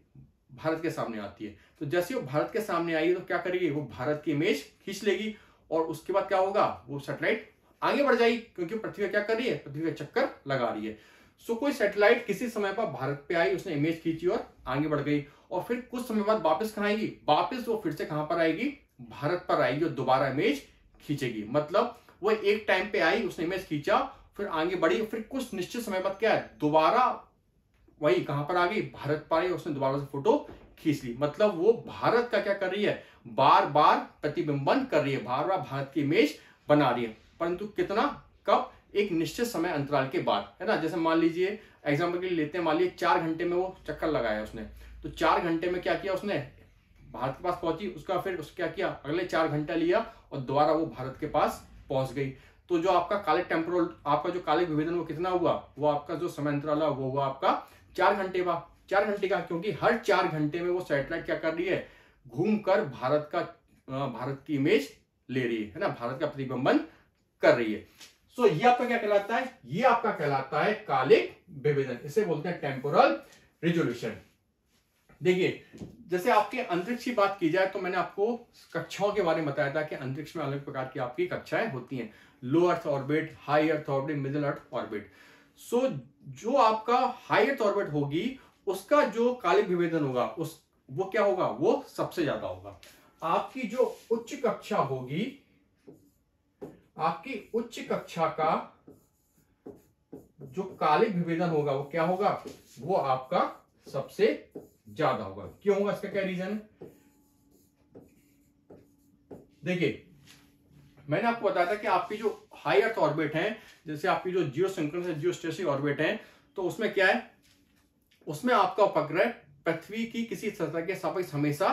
Speaker 1: भारत के सामने आती है। तो जैसे वो भारत के सामने आई तो क्या करेगी, वो भारत की इमेज खींच लेगी और उसके बाद क्या होगा, वो सैटेलाइट आगे बढ़ जाएगी क्योंकि पृथ्वी क्या कर रही है, पृथ्वी का चक्कर लगा रही है। सो कोई सैटेलाइट किसी समय पर भारत पे आई, उसने इमेज खींची और आगे बढ़ गई, और फिर कुछ समय बाद वापस कहां आएगी, वापस वो फिर से कहां पर आएगी, भारत पर आएगी और दोबारा इमेज खींचेगी। मतलब वो एक टाइम पे आई, उसने इमेज खींचा, फिर आगे बढ़ी, फिर कुछ निश्चित समय बाद क्या है, दोबारा वही कहां पर आ गई, भारत पर आई, उसने दोबारा से फोटो खींच ली। मतलब वो भारत का क्या कर रही है, बार बार प्रतिबिंबन कर रही है, बार बार भारत की इमेज बना रही है, परंतु कितना, कब, एक निश्चित समय अंतराल के बाद, है ना। जैसे मान लीजिए एग्जांपल के लिए लेते हैं, मान लीजिए 4 घंटे में वो चक्कर लगाया उसने, तो 4 घंटे में क्या किया उसने, भारत के पास पहुंची, उसका फिर उसने क्या किया, अगले 4 घंटा लिया और दोबारा वो भारत के पास पहुंच गई। तो जो आपका कालिक टेम्पोरल, आपका जो कालिक विभेदन वो कितना हुआ, वो आपका जो समय अंतराल वो हुआ आपका 4 घंटे का, 4 घंटे का, क्योंकि हर 4 घंटे में वो सैटेलाइट क्या कर रही है, घूमकर भारत की इमेज ले रही है ना, भारत का प्रतिबिंबन कर रही है। सो ये आपका क्या कहलाता है, ये आपका कहलाता है कालिक विभेदन, इसे बोलते हैं टेम्पोरल रिजोल्यूशन। देखिए जैसे आपके अंतरिक्ष की बात की जाए तो मैंने आपको कक्षाओं के बारे में बताया था कि अंतरिक्ष में अलग प्रकार की आपकी कक्षाएं होती हैं, low earth orbit, high earth orbit, middle earth orbit. So जो आपका हाई अर्थ ऑर्बिट होगी उसका जो कालिक विभेदन होगा वो क्या होगा, वो सबसे ज्यादा होगा। आपकी जो उच्च कक्षा होगी, आपकी उच्च कक्षा का जो कालिक विभेदन होगा वो क्या होगा, वो आपका सबसे ज्यादा होगा। क्यों होगा, इसका क्या रीजन है? देखिए मैंने आपको बताया था कि आपकी जो हाई अर्थ ऑर्बिट है, जैसे आपकी जो जियो सिंक्रोनस जियो स्टेशनरी ऑर्बिट है, तो उसमें क्या है, उसमें आपका उपग्रह पृथ्वी की किसी सतह के सापेक्ष हमेशा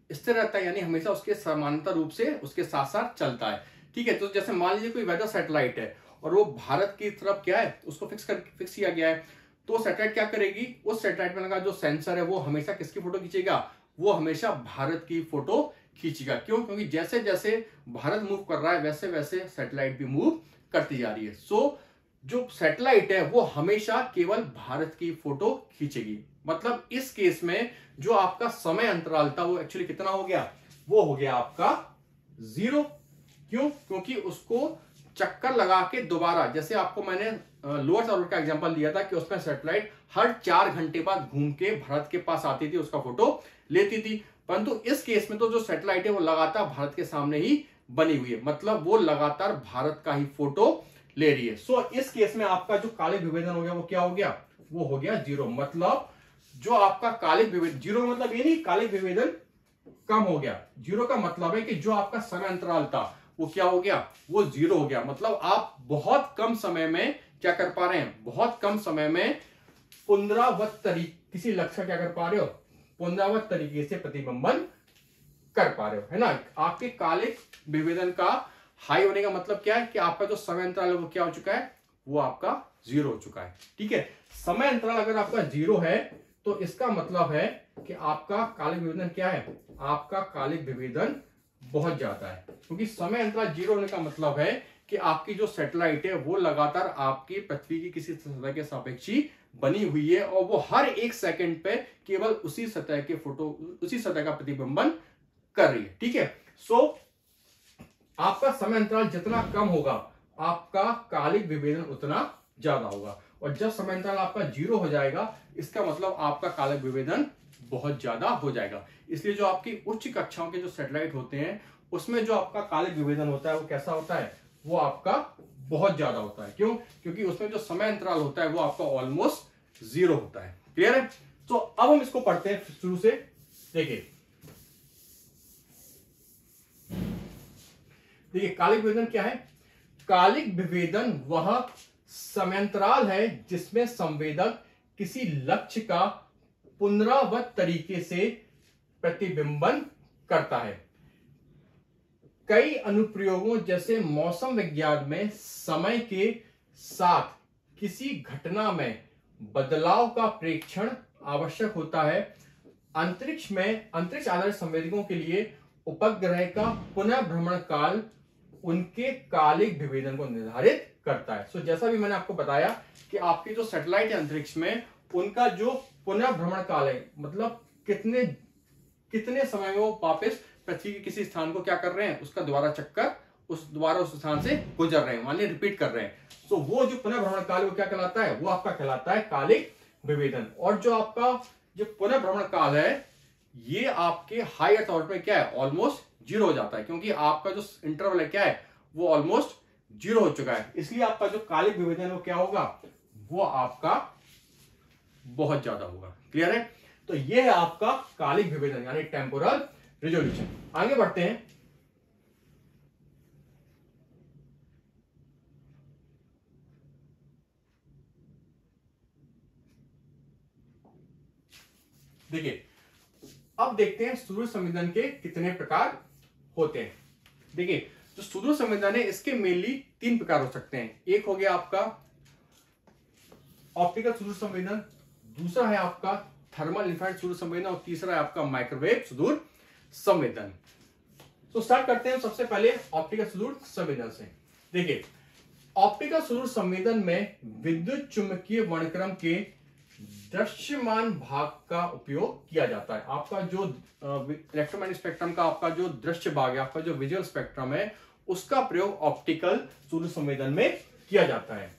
Speaker 1: स्थिर रहता है, यानी हमेशा उसके समानांतर रूप से उसके साथ साथ चलता है। ठीक है, तो जैसे मान लीजिए कोई वेदर सैटेलाइट है और वो भारत की तरफ क्या है, उसको फिक्स किया गया है, तो सैटेलाइट क्या करेगी, उस सैटेलाइट में लगा जो सेंसर है वो हमेशा किसकी फोटो खींचेगा, वो हमेशा भारत की फोटो खींचेगा। क्यों? क्योंकि जैसे जैसे भारत मूव कर रहा है वैसे वैसे सैटेलाइट भी मूव करती जा रही है। सो जो सैटेलाइट है वो हमेशा केवल भारत की फोटो खींचेगी। मतलब इस केस में जो आपका समय अंतराल था वो एक्चुअली कितना हो गया, वो हो गया आपका 0। क्यों? क्योंकि उसको चक्कर लगा के दोबारा, जैसे आपको मैंने लोअर ऑर्बिट का एग्जांपल दिया था कि उसमें सैटेलाइट हर 4 घंटे बाद घूम के भारत के पास आती थी, उसका फोटो लेती थी। परंतु इस केस में तो जो सैटेलाइट है वो लगातार भारत के सामने ही बनी हुई है, मतलब वो लगातार भारत का ही फोटो ले रही है। सो इस केस में आपका जो कालिक विभेदन हो गया वो क्या हो गया, वो हो गया 0। मतलब जो आपका कालिक विभेदन, 0 मतलब ये नहीं कालिक विभेदन कम हो गया, 0 का मतलब है कि जो आपका समय अंतराल था वो क्या हो गया, वो 0 हो गया। मतलब आप बहुत कम समय में क्या कर पा रहे हैं, बहुत कम समय में पुनरावृत्त तरीके किसी लक्ष्य का क्या कर पा रहे हो, पुनरावृत्त तरीके से प्रतिबिंबन कर पा रहे हो, है ना। आपके कालिक विभेदन का हाई होने का मतलब क्या है कि आपका जो समय अंतराल है वो क्या हो चुका है, वो आपका 0 हो चुका है। ठीक है, समय अंतराल अगर आपका 0 है तो इसका मतलब है कि आपका कालिक विभेदन क्या है, आपका कालिक विभेदन बहुत ज्यादा है। क्योंकि समय अंतराल 0 होने का मतलब है कि आपकी जो सैटेलाइट है वो लगातार आपकी पृथ्वी की किसी सतह के सापेक्षी बनी हुई है और वो हर 1 सेकंड पे केवल उसी सतह के फोटो, उसी सतह का प्रतिबिंबन कर रही है। ठीक है, सो आपका समय अंतराल जितना कम होगा आपका कालिक विभेदन उतना ज्यादा होगा, और जब समय अंतराल आपका 0 हो जाएगा इसका मतलब आपका कालिक विभेदन बहुत ज्यादा हो जाएगा। इसलिए जो आपकी उच्च कक्षाओं के जो सैटेलाइट होते हैं उसमें जो आपका कालिक विभेदन होता है वो कैसा होता है, वो आपका बहुत ज्यादा होता है। क्यों? क्योंकि उसमें जो समय अंतराल होता है वो आपका ऑलमोस्ट 0 होता है। क्लियर है? तो अब हम इसको पढ़ते हैं शुरू से। देखिए कालिक विभेदन क्या है, कालिक विभेदन वह समयांतराल है जिसमें संवेदक किसी लक्ष्य का पुनरावृत्त तरीके से प्रतिबिंबन करता है। कई अनुप्रयोगों जैसे मौसम विज्ञान में समय के साथ किसी घटना में बदलाव का प्रेक्षण आवश्यक होता है। अंतरिक्ष आधारित संवेदकों के लिए उपग्रह का पुनः भ्रमण काल उनके कालिक विभेदन को निर्धारित करता है। सो जैसा भी मैंने आपको बताया कि आपकी जो सैटेलाइट है अंतरिक्ष में उनका जो पुनः भ्रमण काल है, मतलब कितने समय में वो वापस पृथ्वी के किसी स्थान को क्या कर रहे हैं, उसका दोबारा चक्कर उस स्थान से गुजर रहे हैं, मान लीजिए रिपीट कर रहे हैं। सो वो जो पुनः भ्रमण काल वो क्या कहलाता है, वो आपका कहलाता है कालिक विभेदन। और जो आपका जो पुनः भ्रमण काल है ये आपके हाई अर्थ ऑर्बिट में क्या है, ऑलमोस्ट 0 हो जाता है, क्योंकि आपका जो इंटरवल है क्या है, वो ऑलमोस्ट 0 हो चुका है। इसलिए आपका जो कालिक विभेदन है वो क्या होगा, वो आपका बहुत ज्यादा होगा। क्लियर है? तो ये है आपका कालिक विभेदन यानी टेम्पोरल रिजोल्यूशन। आगे बढ़ते हैं। देखिए अब देखते हैं सुदूर संवेदन के कितने प्रकार होते हैं। देखिए जो सुदूर संवेदन है इसके मेनली 3 प्रकार हो सकते हैं। एक हो गया आपका ऑप्टिकल सुदूर संवेदन, दूसरा है आपका थर्मल इंफ्रारेड सुदूर संवेदन और तीसरा है आपका माइक्रोवेव सुदूर संवेदन। तो स्टार्ट करते हैं सबसे पहले ऑप्टिकल सुदूर संवेदन से। देखिए ऑप्टिकल सुदूर संवेदन में विद्युत चुंबकीय वर्णक्रम के दृश्यमान भाग का उपयोग किया जाता है। आपका जो इलेक्ट्रोमैग्नेटिक स्पेक्ट्रम का आपका जो दृश्य भाग है, आपका जो विजुअल स्पेक्ट्रम है, उसका प्रयोग ऑप्टिकल सूर्य संवेदन में किया जाता है।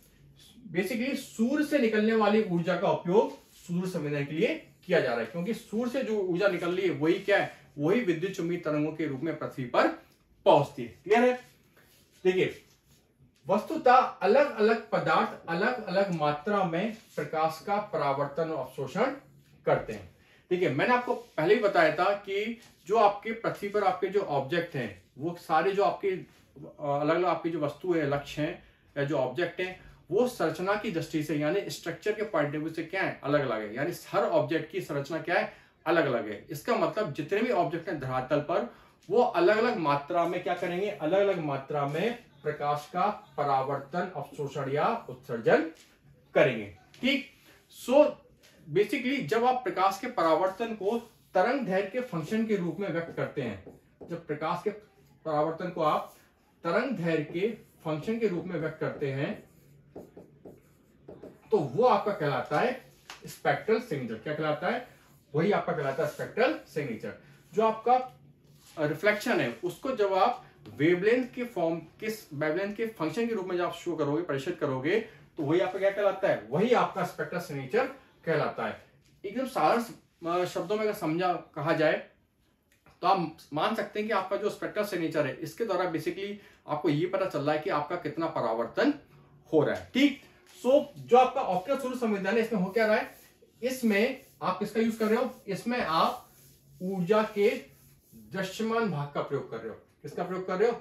Speaker 1: बेसिकली सूर्य से निकलने वाली ऊर्जा का उपयोग सूर्य संवेदन के लिए किया जा रहा है, क्योंकि सूर्य से जो ऊर्जा निकल रही है वही क्या है, वही विद्युत चुंबकीय तरंगों के रूप में पृथ्वी पर पहुंचती है। क्लियर है? देखिए वस्तुतः अलग अलग पदार्थ अलग अलग मात्रा में प्रकाश का परावर्तन और अवशोषण करते हैं। देखिए, मैंने आपको पहले ही बताया था कि जो आपके पृथ्वी पर आपके जो ऑब्जेक्ट हैं वो सारे जो आपके अलग अलग आपकी जो वस्तु है, लक्ष्य हैं या जो ऑब्जेक्ट हैं, वो संरचना की दृष्टि से यानी स्ट्रक्चर के पॉइंट ऑफ व्यू से क्या है, अलग अलग है। यानी हर ऑब्जेक्ट की संरचना क्या है, अलग अलग है। इसका मतलब जितने भी ऑब्जेक्ट हैं धरातल पर वो अलग अलग मात्रा में क्या करेंगे, अलग अलग मात्रा में प्रकाश का परावर्तन, अवशोषण या उत्सर्जन करेंगे। ठीक। सो बेसिकली जब आप प्रकाश के परावर्तन को तरंग दैर्घ्य के फंक्शन के रूप में व्यक्त करते हैं, जब प्रकाश के परावर्तन को आप तरंग दैर्घ्य के फंक्शन के रूप में व्यक्त करते हैं तो वो आपका कहलाता है स्पेक्ट्रल सिग्नेचर। क्या कहलाता है, वही आपका कहलाता है स्पेक्ट्रल सिग्नेचर। जो आपका रिफ्लेक्शन है उसको जब आप वेवलेंथ के फॉर्म वेवलेंथ के फंक्शन के रूप में जब आप शो करोगे, प्रदर्शित करोगे, तो वही आपका क्या कहलाता है, वही आपका स्पेक्ट्रल सिग्नेचर कहलाता है। एकदम साधारण शब्दों में अगर समझा कहा जाए तो आप मान सकते हैं कि आपका जो स्पेक्ट्रल सिग्नेचर है इसके द्वारा बेसिकली आपको ये पता चल रहा है कि आपका कितना परावर्तन हो रहा है। ठीक। सो जो आपका ऑप्टिकल सूर्य संवेदन है इसमें हो क्या रहा है, इसमें आप किसका यूज कर रहे हो, इसमें आप ऊर्जा के दृश्यमान भाग का प्रयोग कर रहे हो। किसका प्रयोग कर रहे हो,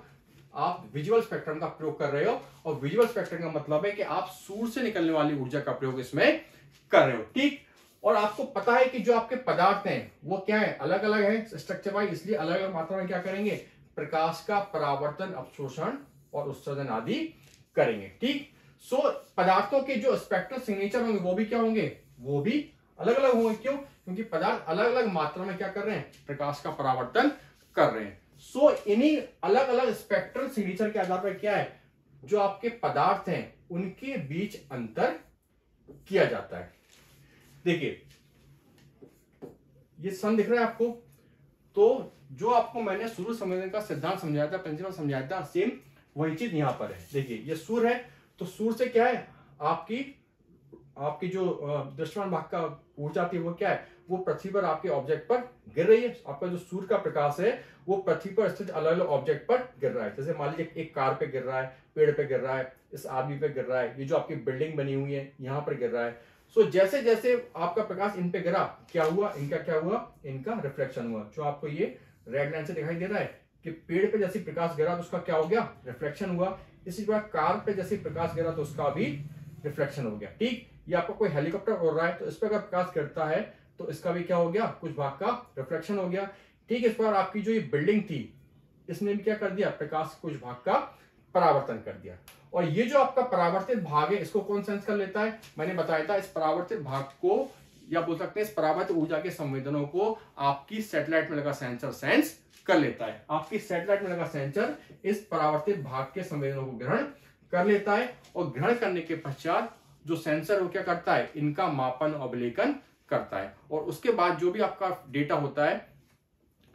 Speaker 1: आप विजुअल स्पेक्ट्रम का प्रयोग कर रहे हो। और विजुअल स्पेक्ट्रम का मतलब है कि आप सूर्य से निकलने वाली ऊर्जा का प्रयोग इसमें कर रहे हो। ठीक। और आपको पता है कि जो आपके पदार्थ हैं वो क्या है, अलग अलग है स्ट्रक्चर वाइज, इसलिए अलग अलग मात्रा में क्या करेंगे, प्रकाश का परावर्तन, अवशोषण और उत्सर्जन आदि करेंगे। ठीक। सो पदार्थों के जो स्पेक्ट्रल सिग्नेचर होंगे वो भी क्या होंगे, वो भी अलग अलग होंगे। क्यों, क्योंकि पदार्थ अलग अलग मात्रा में क्या कर रहे हैं, प्रकाश का परावर्तन कर रहे हैं। सो इन्हीं अलग अलग स्पेक्ट्रल सिग्नेचर के आधार पर क्या है, जो आपके पदार्थ हैं उनके बीच अंतर किया जाता है। देखिए ये सन दिख रहा है आपको, तो जो आपको मैंने सूर्य संवेदन का सिद्धांत समझाया था, प्रिंसिपल समझाया था, सेम वही चीज यहां पर है। देखिए ये सूर्य है, तो सूर्य से क्या है, आपकी जो दृश्यमान भाग का ऊर्जा थी वो क्या है, वो पृथ्वी पर आपके ऑब्जेक्ट पर गिर रही है। आपका जो सूर्य का प्रकाश है वो पृथ्वी पर स्थित अलग अलग ऑब्जेक्ट पर गिर रहा है। जैसे मान लीजिए एक कार पे गिर रहा है, पेड़ पे गिर रहा है, इस आदमी पे गिर रहा है, ये जो आपकी बिल्डिंग बनी हुई है यहाँ पर गिर रहा है। सो जैसे जैसे आपका प्रकाश इन पे गिरा, क्या हुआ, क्या हुआ, इनका रिफ्लेक्शन हुआ। जो आपको ये रेड लाइन से दिखाई दे रहा है कि पेड़ पे जैसे प्रकाश गिरा तो उसका क्या हो गया, रिफ्लेक्शन हुआ। इसी प्रकार कार पे जैसे प्रकाश गिरा तो उसका भी रिफ्लेक्शन हो गया। ठीक। ये आपको कोई हेलीकॉप्टर उड़ रहा है तो इस पर अगर प्रकाश गिरता है तो इसका भी क्या हो गया, कुछ भाग का रिफ्लेक्शन हो गया। ठीक। इस पर आपकी जो ये बिल्डिंग थी इसने भी क्या कर दिया, प्रकाश कुछ भाग का परावर्तन कर दिया। और ये जो आपका परावर्तित भाग है इसको कौन सेंस कर लेता है, मैंने बताया था, इस परावर्तित भाग को या बोल सकते हैं इस परावर्तित ऊर्जा के संवेदनों को आपकी सैटेलाइट में लगा सेंसर सेंस कर लेता है। आपकी सैटेलाइट में लगा सेंसर इस परावर्तित भाग के संवेदनों को ग्रहण कर लेता है और ग्रहण करने के पश्चात जो सेंसर वो क्या करता है, इनका मापन और अवलोकन करता है। और उसके बाद जो भी आपका डेटा होता है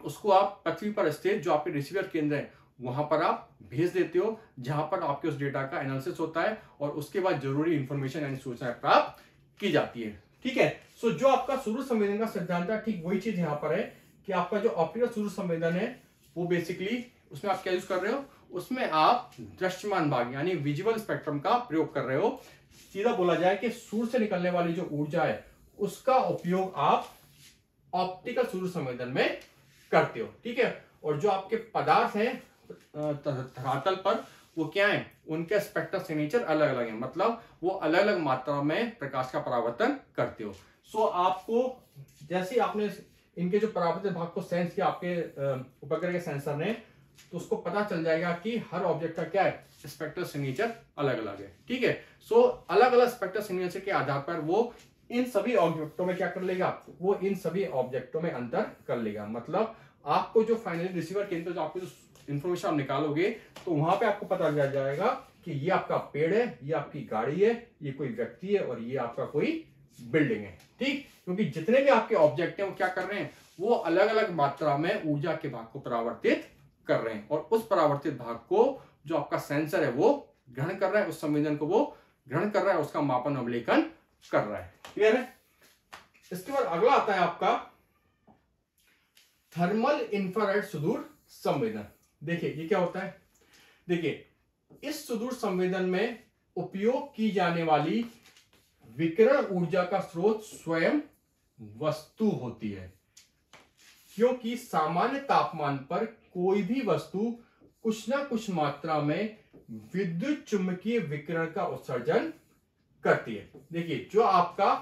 Speaker 1: उसको आप पृथ्वी पर स्थित जो आपके रिसीवर केंद्र है वहां पर आप भेज देते हो, जहां पर आपके उस डेटा का एनालिसिस होता है और उसके बाद जरूरी इंफॉर्मेशन यानी सूचनाएं प्राप्त की जाती है। ठीक है। सो जो आपका सूर्य संवेदन का सिद्धांत है, ठीक वही चीज यहां पर है कि आपका जो ऑप्टिकल सूर्य संवेदन है वो बेसिकली उसमें आप क्या यूज कर रहे हो, उसमें आप दृश्यमान भाग यानी विजुअल स्पेक्ट्रम का प्रयोग कर रहे हो। सीधा बोला जाए कि सूर्य से निकलने वाली जो ऊर्जा है उसका उपयोग आप ऑप्टिकल सूर्य संवेदन में करते हो। ठीक है। और जो आपके पदार्थ हैं धरातल पर वो क्या है, उनके स्पेक्ट्रल सिग्नेचर अलग अलग है, मतलब वो अलग अलग मात्रा में प्रकाश का परावर्तन करते हो। सो आपको जैसे आपने इनके जो परावर्तित भाग को सेंस किया आपके उपग्रह के सेंसर ने, तो उसको पता चल जाएगा कि हर ऑब्जेक्ट का क्या है, स्पेक्ट्रल सिग्नेचर अलग अलग है। ठीक है। सो अलग अलग स्पेक्ट्रल सिग्नेचर के आधार पर वो इन सभी ऑब्जेक्टों में क्या कर लेगा, वो इन सभी ऑब्जेक्टों में अंतर कर लेगा। मतलब आपको जो फाइनली रिसीवर केंद्र जो आपको जो इंफॉर्मेशन आप निकालोगे तो वहां पे आपको पता चल जाएगा कि ये आपका पेड़ है, ये आपकी गाड़ी है, ये कोई व्यक्ति है और ये आपका कोई बिल्डिंग है। ठीक। क्योंकि जितने भी आपके ऑब्जेक्ट हैं वो क्या कर रहे हैं, वो अलग अलग मात्रा में ऊर्जा के भाग को परावर्तित कर रहे हैं और उस परावर्तित भाग को जो आपका सेंसर है वो ग्रहण कर रहा है, उस संवेदन को वो ग्रहण कर रहा है, उसका मापन अवलोकन कर रहा है। क्लियर है। इसके बाद अगला आता है आपका थर्मल इंफ्रारेड सुदूर संवेदन। देखिए ये क्या होता है, देखिए इस सुदूर संवेदन में उपयोग की जाने वाली विकिरण ऊर्जा का स्रोत स्वयं वस्तु होती है, क्योंकि सामान्य तापमान पर कोई भी वस्तु कुछ ना कुछ मात्रा में विद्युत चुंबकीय विकिरण का उत्सर्जन करती है। देखिए, जो आपका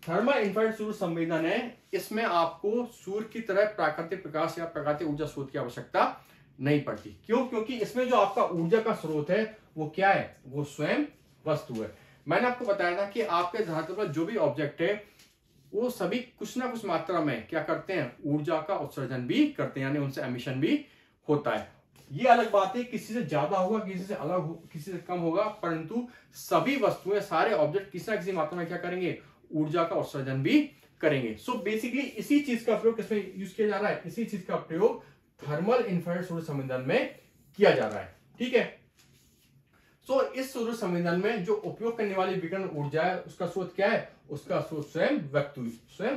Speaker 1: थर्मल इंफ्रारेड सूर्य संवेदन है, इसमें आपको सूर्य की तरह प्राकृतिक प्रकाश या प्राकृतिक ऊर्जा स्रोत की आवश्यकता नहीं पड़ती। क्यों? क्योंकि इसमें जो आपका ऊर्जा का स्रोत है वो क्या है? वो स्वयं वस्तु है। मैंने आपको बताया था कि आपके धरातल पर जो भी ऑब्जेक्ट है वो सभी कुछ ना कुछ मात्रा में क्या करते हैं? ऊर्जा का उत्सर्जन भी करते हैं, यानी उनसे एमिशन भी होता है। ये अलग बात है, किसी से ज्यादा होगा, किसी से अलग किसी से कम होगा, परंतु सभी वस्तुएं, सारे ऑब्जेक्ट किसी ना किसी मात्रा में क्या करेंगे? ऊर्जा का उत्सर्जन भी करेंगे। सो बेसिकली इसी चीज का प्रयोग किसमें यूज किया जा रहा है? इसी चीज का प्रयोग थर्मल इंफ्रारेड सूर्य संवेदन में किया जा रहा है। ठीक है। सो इस सूर्य संवेदन में जो उपयोग करने वाली विकिरण ऊर्जा है उसका स्रोत क्या है? उसका स्रोत स्वयं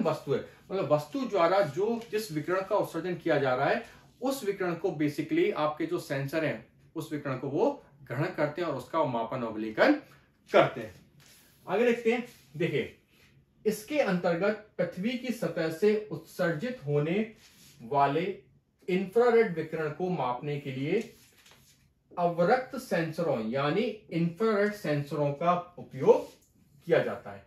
Speaker 1: वस्तु है। मतलब वस्तु द्वारा जो जिस विकिरण का उत्सर्जन किया जा रहा है उस विकिरण को बेसिकली आपके जो सेंसर हैं उस विकिरण को वो ग्रहण करते हैं और उसका मापन अवलोकन करते हैं। आगे देखते हैं। देखिए, इसके अंतर्गत पृथ्वी की सतह से उत्सर्जित होने वाले इंफ्रारेड विकिरण को मापने के लिए अवरक्त सेंसरों यानी इंफ्रारेड सेंसरों का उपयोग किया जाता है।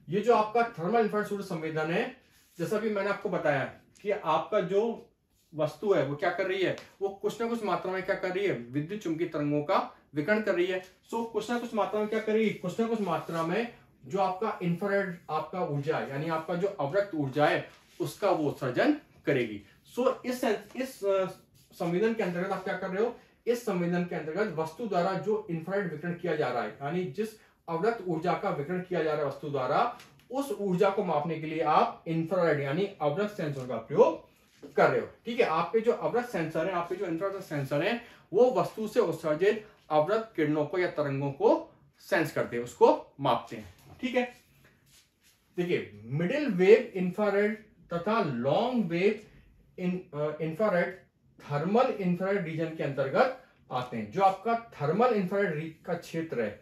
Speaker 1: ये जो आपका थर्मल इंफ्रारेड सूर्य संवेदन है, जैसा भी मैंने आपको बताया कि आपका जो वस्तु है वो क्या कर रही है? वो कुछ ना कुछ मात्रा में क्या कर रही है? विद्युत चुंबकीय तरंगों का विकिरण कर रही है। सो कुछ ना कुछ मात्रा में क्या कर रही है? कुछ ना कुछ मात्रा में जो आपका इंफ्रारेड आपका ऊर्जा यानी आपका जो अवरक्त ऊर्जा है उसका वो उत्सर्जन करेगी। सो इस संवेदन के अंतर्गत आप क्या कर रहे हो? इस संवेदन के अंतर्गत वस्तु द्वारा जो इंफ्रारेड विकिरण किया जा रहा है, यानी जिस अवरक्त ऊर्जा का विकिरण किया जा रहा है वस्तु द्वारा, उस ऊर्जा को मापने के लिए आप इंफ्रारेड यानी अवरक्त सेंसर का प्रयोग कर रहे हो। ठीक है। आपके जो अवरक्त सेंसर है, आपके जो इंफ्रारेड सेंसर है, वो वस्तु से उत्सर्जित अवरक्त किरणों को या तरंगों को सेंस करते हैं, उसको मापते हैं। ठीक है। देखिए, मिडिल वेव इंफ्रारेड तथा long wave infrared thermal infrared reason के अंतर्गत आते हैं। जो आपका थर्मल इंफ्रारेड का क्षेत्र है,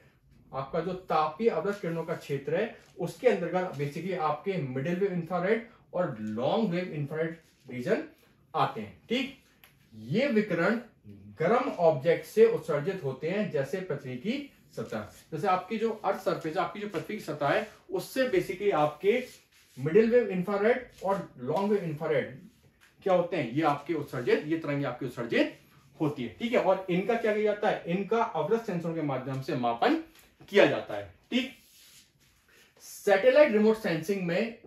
Speaker 1: आपका जो तापीय अवरक्त किरणों का क्षेत्र है, उसके अंतर्गत बेसिकली आपके मिडिल वेव इंफ्रारेड और लॉन्ग वेव इंफ्रारेड रीजन आते हैं। ठीक। ये विकिरण गर्म ऑब्जेक्ट से उत्सर्जित होते हैं, जैसे पृथ्वी की सतह। जैसे आपकी जो अर्थ सरफेस, आपकी जो पृथ्वी की सतह है, उससे बेसिकली आपके मिडिल वेव इंफ्रारेड और लॉन्ग वेव इंफ्रारेड क्या होते हैं? ये आपके उत्सर्जित, ये तरंगे आपकी उत्सर्जित होती है। ठीक है। और इनका क्या किया जाता है? इनका अवरक्त सेंसरों के माध्यम से मापन किया जाता है। ठीक। सैटेलाइट रिमोट सेंसिंग में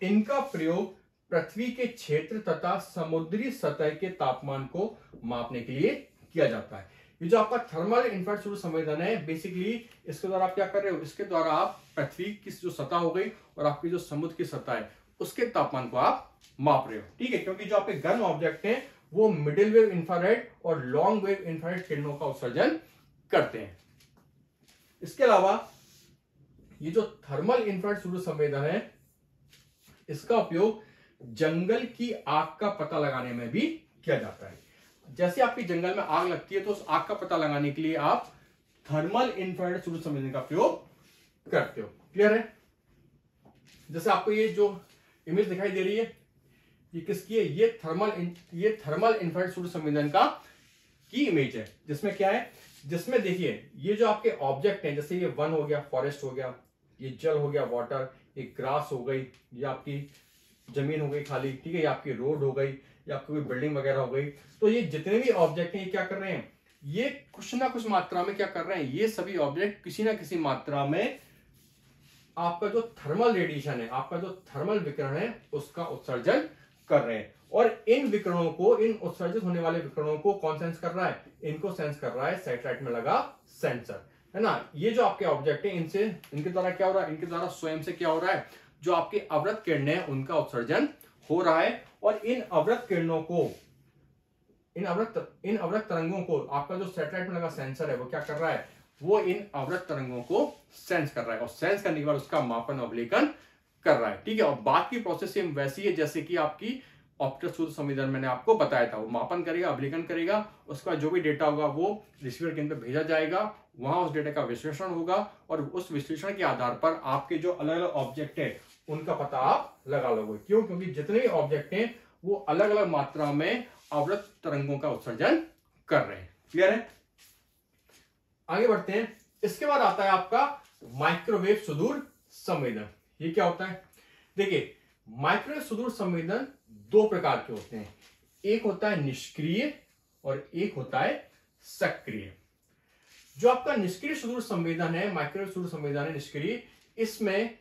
Speaker 1: इनका प्रयोग पृथ्वी के क्षेत्र तथा समुद्री सतह के तापमान को मापने के लिए किया जाता है। ये जो आपका थर्मल इंफ्रारेड सूर्य संवेदन है, बेसिकली इसके द्वारा आप क्या कर रहे हो? इसके द्वारा आप पृथ्वी की जो सतह हो गई और आपकी जो समुद्र की सतह है उसके तापमान को आप माप रहे हो। ठीक है। क्योंकि जो आपके गर्म ऑब्जेक्ट हैं वो मिडिल वेव इंफ्रारेड और लॉन्ग वेव इंफ्रारेड किरणों का उत्सर्जन करते हैं। इसके अलावा ये जो थर्मल इंफ्रारेड सूर्य संवेदन है, इसका उपयोग जंगल की आग का पता लगाने में भी किया जाता है। जैसे आपकी जंगल में आग लगती है तो उस आग का पता लगाने के लिए आप थर्मल इंफ्रारेड सूर्य संवेदन का प्रयोग करते हो। क्लियर है? जैसे आपको ये जो इमेज दिखाई दे रही है, ये किसकी है? ये थर्मल इंफ्रारेड सूर्य संवेदन का की इमेज है। जिसमें क्या है? जिसमें देखिए, ये जो आपके ऑब्जेक्ट हैं, जैसे ये वन हो गया, फॉरेस्ट हो गया, ये जल हो गया, वाटर, ये ग्रास हो गई, ये आपकी जमीन हो गई खाली, ठीक है, ये आपकी रोड हो गई, या आपकी कोई बिल्डिंग वगैरह हो गई। तो ये जितने भी ऑब्जेक्ट हैं ये क्या कर रहे हैं? ये कुछ ना कुछ मात्रा में क्या कर रहे हैं? ये सभी ऑब्जेक्ट किसी ना किसी मात्रा में आपका जो थर्मल रेडिएशन है, आपका जो थर्मल विकिरण है, उसका उत्सर्जन कर रहे हैं। और इन विकिरणों को, इन उत्सर्जित होने वाले विकिरणों को कौन सेंस कर रहा है? इनको सेंस कर रहा है सैटेलाइट में लगा सेंसर, है ना। ये जो आपके ऑब्जेक्ट है, इनसे, इनके द्वारा क्या हो रहा है? इनके द्वारा स्वयं से क्या हो रहा है? जो आपके अवरक्त किरणें हैं उनका उत्सर्जन हो रहा है। और इन अवरक्त किरणों को, इन अवरक्त तरंगों को आपका जो सैटेलाइट में लगा सेंसर है वो क्या कर रहा है? वो इन अवरक्त तरंगों को सेंस कर रहा है, और सेंस करने के बाद उसका मापन अवलोकन कर रहा है। ठीक है। और बाकी प्रोसेस सेम वैसी है जैसे कि आपकी ऑप्टिकल सूक्ष्म संवेदन मैंने आपको बताया था, वो मापन करेगा, अवलोकन करेगा, उसका जो भी डेटा होगा वो रिसीवर केंद्र पर भेजा जाएगा, वहां उस डेटा का विश्लेषण होगा और उस विश्लेषण के आधार पर आपके जो अलग अलग ऑब्जेक्ट है उनका पता आप लगा लोगे। क्यों? क्योंकि जितने भी ऑब्जेक्ट हैं वो अलग अलग मात्रा में अवरक्त तरंगों का उत्सर्जन कर रहे हैं। क्लियर है? आगे बढ़ते हैं। इसके बाद आता है आपका माइक्रोवेव सुदूर संवेदन। ये क्या होता है? देखिए, माइक्रोवेव सुदूर संवेदन दो प्रकार के होते हैं, एक होता है निष्क्रिय और एक होता है सक्रिय। जो आपका निष्क्रिय सुदूर संवेदन है, माइक्रोवेव सुदूर संवेदन है निष्क्रिय, इसमें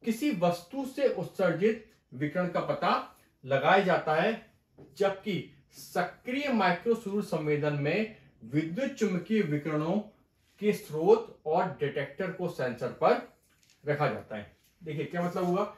Speaker 1: किसी वस्तु से उत्सर्जित विकिरण का पता लगाया जाता है, जबकि सक्रिय माइक्रो सुदूर संवेदन में विद्युत चुंबकीय विकिरणों के स्रोत और डिटेक्टर को सेंसर पर रखा जाता है। देखिए क्या मतलब हुआ,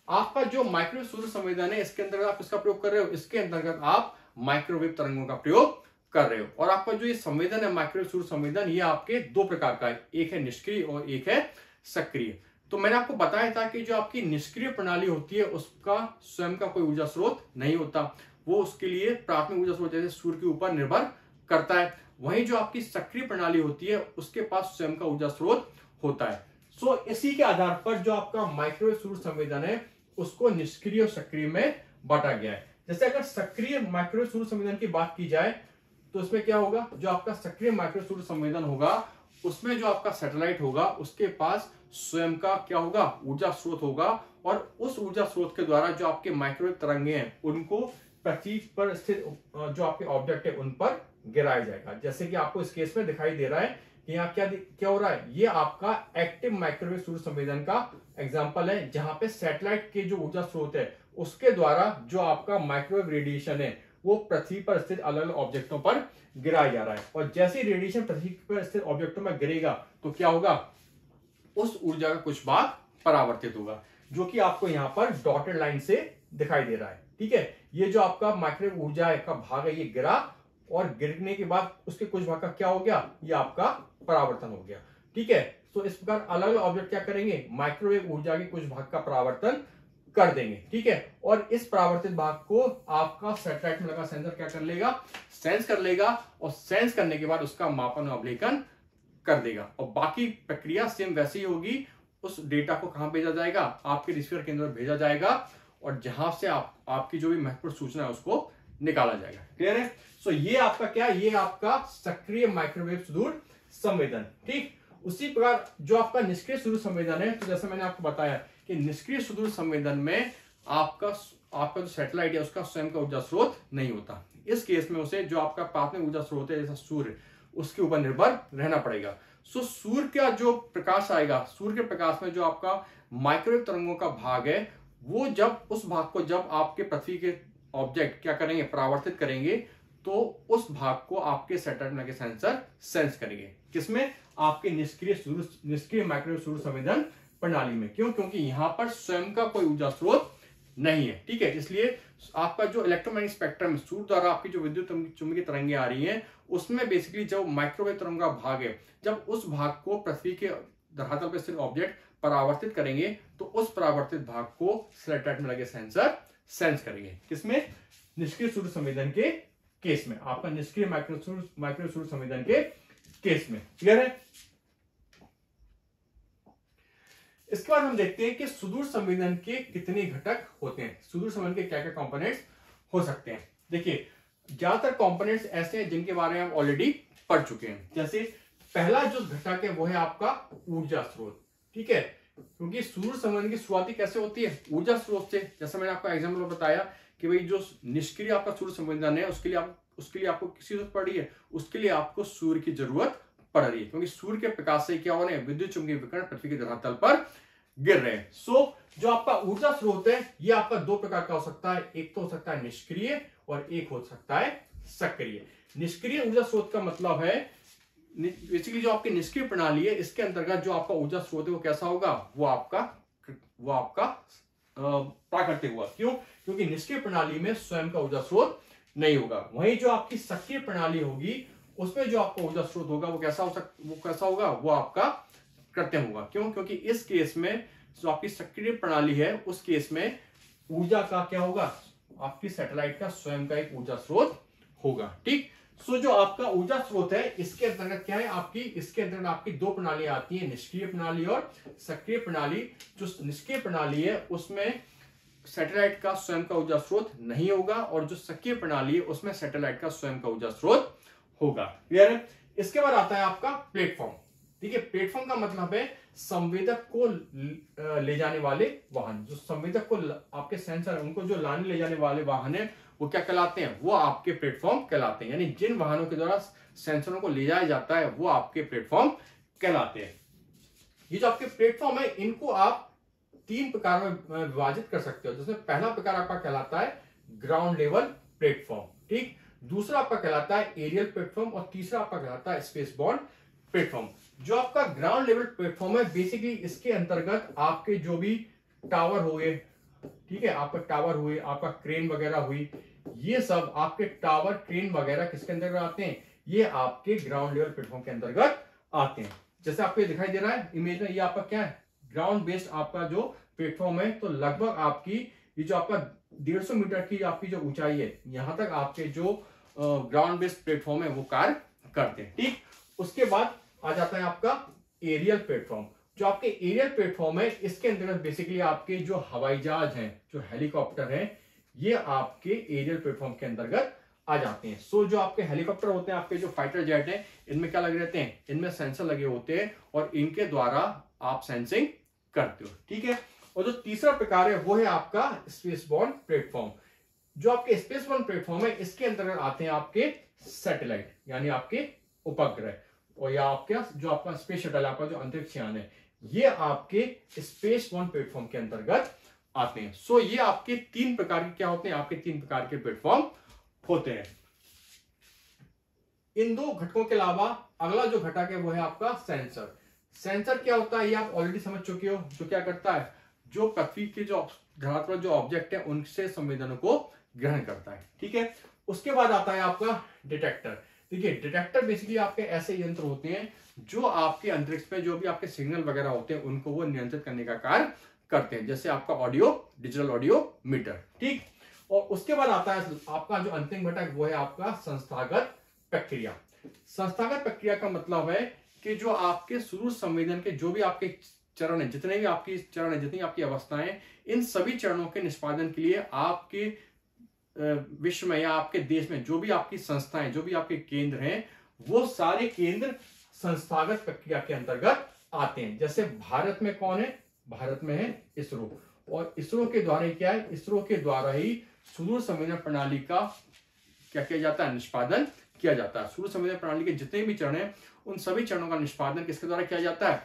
Speaker 1: आपका जो माइक्रोवेव सुदूर संवेदन है इसके अंतर्गत आप इसका प्रयोग कर रहे हो, इसके अंतर्गत आप माइक्रोवेव तरंगों का प्रयोग कर रहे हो। और आपका जो ये संवेदन है माइक्रोवेव सुदूर संवेदन, ये आपके दो प्रकार का है, एक है निष्क्रिय और एक है सक्रिय। तो मैंने आपको बताया था कि जो आपकी निष्क्रिय प्रणाली होती है उसका स्वयं का कोई ऊर्जा स्रोत नहीं होता, वो उसके लिए प्राथमिक ऊर्जा स्रोत जैसे सूर्य के ऊपर निर्भर करता है। वहीं जो आपकी सक्रिय प्रणाली होती है उसके पास स्वयं का ऊर्जा स्रोत होता है। सो इसी के आधार पर जो आपका माइक्रोवेव सुदूर संवेदन है उसको निष्क्रिय और सक्रिय में बांटा गया है। जैसे अगर सक्रिय माइक्रोवेव सुदूर संवेदन की बात की जाए तो उसमें क्या होगा, जो आपका सक्रिय माइक्रोवेव सुदूर संवेदन होगा उसमें जो आपका सैटेलाइट होगा उसके पास स्वयं का क्या होगा, ऊर्जा स्रोत होगा, और उस ऊर्जा स्रोत के द्वारा जो आपके माइक्रोवेव तरंगे हैं उनको पृथ्वी पर स्थित जो आपके ऑब्जेक्ट है उन पर गिराया जाएगा। जैसे कि आपको इस केस में दिखाई दे रहा है कि यहाँ क्या हो रहा है, ये आपका एक्टिव माइक्रोवेव सुदूर संवेदन का एग्जांपल है, जहां पे सैटेलाइट के जो ऊर्जा स्रोत है उसके द्वारा जो आपका माइक्रोवेव रेडिएशन है वो पृथ्वी पर स्थित अलग अलग ऑब्जेक्टों पर गिराया जा रहा है। और जैसे रेडिएशन पृथ्वी पर स्थित ऑब्जेक्टों में गिरेगा तो क्या होगा, उस ऊर्जा का कुछ भाग परावर्तित होगा, जो कि आपको यहाँ पर डॉटेड लाइन से दिखाई दे रहा है। ठीक है, ये जो आपका माइक्रोवेव ऊर्जा का भाग है ये गिरा, और गिरने के बाद उसके कुछ भाग का क्या हो गया, ये आपका परावर्तन हो गया। ठीक है, तो इस प्रकार अलग अलग ऑब्जेक्ट क्या करेंगे, माइक्रोवेव ऊर्जा के कुछ भाग का परावर्तन कर देंगे। ठीक है, और इस परावर्तित भाग को आपका सैटेलाइट में लगा सेंसर क्या कर लेगा, सेंस कर लेगा, और सेंस करने के बाद उसका मापन और अवलोकन कर देगा। और बाकी प्रक्रिया सेम वैसी ही होगी, उस डेटा को कहां भेजा जाएगा, आपके रिसीवर केंद्र में भेजा जाएगा, और जहां से आपकी जो भी महत्वपूर्ण सूचना है उसको निकाला जाएगा। क्लियर है? सो ये आपका क्या, ये आपका सक्रिय माइक्रोवेव सुदूर संवेदन। ठीक, उसी प्रकार जो आपका निष्क्रिय सुदूर संवेदन है, तो जैसे मैंने आपको बताया कि निष्क्रिय सुदूर संवेदन में आपका जो सैटेलाइट है उसका स्वयं का ऊर्जा स्रोत नहीं होता। इस केस में उसे जो आपका प्राथमिक ऊर्जा स्रोत है जैसा सूर्य, उसके ऊपर निर्भर रहना पड़ेगा। सो सूर्य का जो प्रकाश आएगा, सूर्य के प्रकाश में जो आपका माइक्रोवेव तरंगों का भाग है वो जब उस भाग को जब आपके पृथ्वी के ऑब्जेक्ट क्या करेंगे, परावर्तित करेंगे, तो उस भाग को आपके सैटेलाइट में लगे सेंसर सेंस करेंगे। किसमें, आपके निष्क्रिय माइक्रोवेव सुदूर संवेदन प्रणाली में। क्यों? क्योंकि यहां पर स्वयं का कोई ऊर्जा स्रोत नहीं है। ठीक है, इसलिए आपका जो इलेक्ट्रोमैग्नेटिक स्पेक्ट्रम सूर्य द्वारा आपकी जो विद्युत चुंबकीय तरंगे आ रही हैं उसमें बेसिकली जो माइक्रोवेव तरंग का भाग है, जब उस भाग को पृथ्वी के धरातल पर स्थित ऑब्जेक्ट परावर्तित करेंगे तो उस परावर्तित भाग को सैटेलाइट में लगे सेंसर सेंस करेंगे। किसमें, निष्क्रिय सुदूर संवेदन के केस में, आपका निष्क्रिय माइक्रोवेव सुदूर संवेदन के केस में। क्लियर है? इसके बाद हम देखते हैं कि सुदूर संवेदन के कितने घटक होते हैं, सुदूर संवेदन के क्या क्या कंपोनेंट्स हो सकते हैं। देखिए, ज्यादातर कंपोनेंट्स ऐसे हैं जिनके बारे में हम ऑलरेडी पढ़ चुके हैं। जैसे पहला जो घटक है वो है आपका ऊर्जा स्रोत। ठीक है, क्योंकि सुदूर संवेदन की शुरुआती कैसे होती है, ऊर्जा स्रोत से। जैसे मैंने आपको एग्जाम्पल बताया कि भाई जो निष्क्रिय आपका सूर्य संवेदन है उसके लिए आपको किसी जरूरत पड़ रही है, उसके लिए आपको सूर्य की जरूरत पड़ रही है, क्योंकि सूर्य के प्रकाश से क्या हो रहे हैं, विद्युत चुंबकीय विकिरण पृथ्वी के धरातल पर गिर रहे हैं। सो जो आपका ऊर्जा स्रोत है ये आपका दो प्रकार का हो सकता है, एक तो हो सकता है निष्क्रिय और एक हो सकता है सक्रिय। निष्क्रिय ऊर्जा स्रोत का मतलब है बेसिकली जो आपकी निष्क्रिय प्रणाली है इसके अंतर्गत जो आपका ऊर्जा स्रोत है वो कैसा होगा, वो आपका प्राकृतिक हुआ। क्यों? क्योंकि निष्क्रिय प्रणाली में स्वयं का ऊर्जा स्रोत नहीं होगा। वहीं जो आपकी सक्रिय प्रणाली होगी उसमें जो आपका ऊर्जा स्रोत होगा वो कैसा होगा, वो आपका कृत्रिम होगा। क्यों? क्योंकि इस केस में जो आपकी सक्रिय प्रणाली है उस केस में ऊर्जा का क्या होगा, आपकी सैटेलाइट का स्वयं का एक ऊर्जा स्रोत होगा। ठीक, सो जो आपका ऊर्जा स्रोत है इसके अंतर्गत क्या है आपकी, इसके अंतर्गत आपकी दो प्रणालियां आती है, निष्क्रिय प्रणाली और सक्रिय प्रणाली। जो निष्क्रिय प्रणाली है उसमें सैटेलाइट का स्वयं का ऊर्जा स्रोत नहीं होगा और जो सक्रिय प्रणाली है उसमें सैटेलाइट का स्वयं का ऊर्जा स्रोत होगा। क्लियर है। इसके बाद आता है आपका प्लेटफॉर्म। ठीक है, प्लेटफॉर्म का मतलब है संवेदक को ले जाने वाले वाहन। जो संवेदक को आपके सेंसर उनको जो लाने ले जाने वाले वाहन है वो क्या कहलाते हैं, वो आपके प्लेटफॉर्म कहलाते हैं। यानी जिन वाहनों के द्वारा सेंसरों को ले जाया जाता है वो आपके प्लेटफॉर्म कहलाते हैं। ये जो आपके प्लेटफॉर्म है इनको आप तीन प्रकार में विभाजित कर सकते हो। जिसमें पहला प्रकार आपका कहलाता है ग्राउंड लेवल प्लेटफॉर्म। ठीक, दूसरा आपका कहलाता है एरियल प्लेटफॉर्म और तीसरा आपका कहलाता है स्पेस बॉर्न प्लेटफॉर्म। जो आपका ग्राउंड लेवल प्लेटफॉर्म है बेसिकली इसके अंतर्गत आपके जो भी टावर हुए, ठीक है, आपका टावर हुए, आपका क्रेन वगैरह हुई, ये सब आपके टावर क्रेन वगैरह किसके अंतर्गत आते हैं, ये आपके ग्राउंड लेवल प्लेटफॉर्म के अंतर्गत आते हैं। जैसे आपको दिखाई दे रहा है इमेज में, ये आपका क्या है, ग्राउंड बेस्ड आपका जो प्लेटफॉर्म है। तो लगभग आपकी ये जो आपका 150 मीटर की आपकी जो ऊंचाई है यहां तक आपके जो ग्राउंड बेस्ड प्लेटफॉर्म है वो कार्य करते हैं। ठीक, उसके बाद आ जाता है आपका एरियल प्लेटफॉर्म। जो आपके एरियल प्लेटफॉर्म है इसके अंतर्गत बेसिकली आपके जो हवाई जहाज हैं, जो हेलीकॉप्टर हैं, ये आपके एरियल प्लेटफॉर्म के अंतर्गत आ जाते हैं। सो जो आपके हेलीकॉप्टर होते हैं, आपके जो फाइटर जेट हैं, इनमें क्या लगे रहते हैं, इनमें सेंसर लगे होते हैं और इनके द्वारा आप सेंसिंग करते हो। ठीक है, और जो तीसरा प्रकार है वो है आपका स्पेस बॉर्न प्लेटफॉर्म। जो आपके स्पेस बॉर्न प्लेटफॉर्म है इसके अंतर्गत आते हैं आपके सैटेलाइट यानी आपके उपग्रह, और या आपके जो आपका स्पेस शटल, आपका जो अंतरिक्ष यान है, ये आपके स्पेस बॉर्न प्लेटफॉर्म के अंतर्गत आते हैं। सो ये आपके तीन प्रकार के क्या होते हैं, आपके तीन प्रकार के प्लेटफॉर्म होते हैं। इन दो घटकों के अलावा अगला जो घटक है वो है आपका सेंसर। सेंसर क्या होता है ये आप ऑलरेडी समझ चुके हो। जो क्या करता है, जो पृथ्वी के जो धरातल जो ऑब्जेक्ट है उनसे संवेदनों को ग्रहण करता है। ठीक है, उसके बाद आता है आपका डिटेक्टर। देखिए, डिटेक्टर बेसिकली आपके ऐसे यंत्र होते हैं जो आपके अंतरिक्ष में जो भी आपके सिग्नल वगैरह होते हैं उनको वो नियंत्रित करने का कार्य करते हैं। जैसे आपका ऑडियो, डिजिटल ऑडियो मीटर। ठीक, और उसके बाद आता है आपका जो अंतिम घटक वो है आपका संस्थागत प्रक्रिया। संस्थागत प्रक्रिया का मतलब है कि जो आपके सुदूर संवेदन के जो भी आपके चरण है, जितने भी आपकी चरण है, जितनी आपकी अवस्थाएं, इन सभी चरणों के निष्पादन के लिए आपके विश्व में या आपके देश में जो भी आपकी संस्थाएं, जो भी आपके केंद्र हैं, वो सारे केंद्र संस्थागत प्रक्रिया के अंतर्गत आते हैं। जैसे भारत में कौन है, भारत में है इसरो, और इसरो के द्वारा ही क्या है, इसरो के द्वारा ही सुदूर संवेदन प्रणाली का क्या किया जाता है, निष्पादन किया जाता है। सुदूर संवेदन प्रणाली के जितने भी चरण हैं उन सभी चरणों का निष्पादन किसके द्वारा किया जाता है,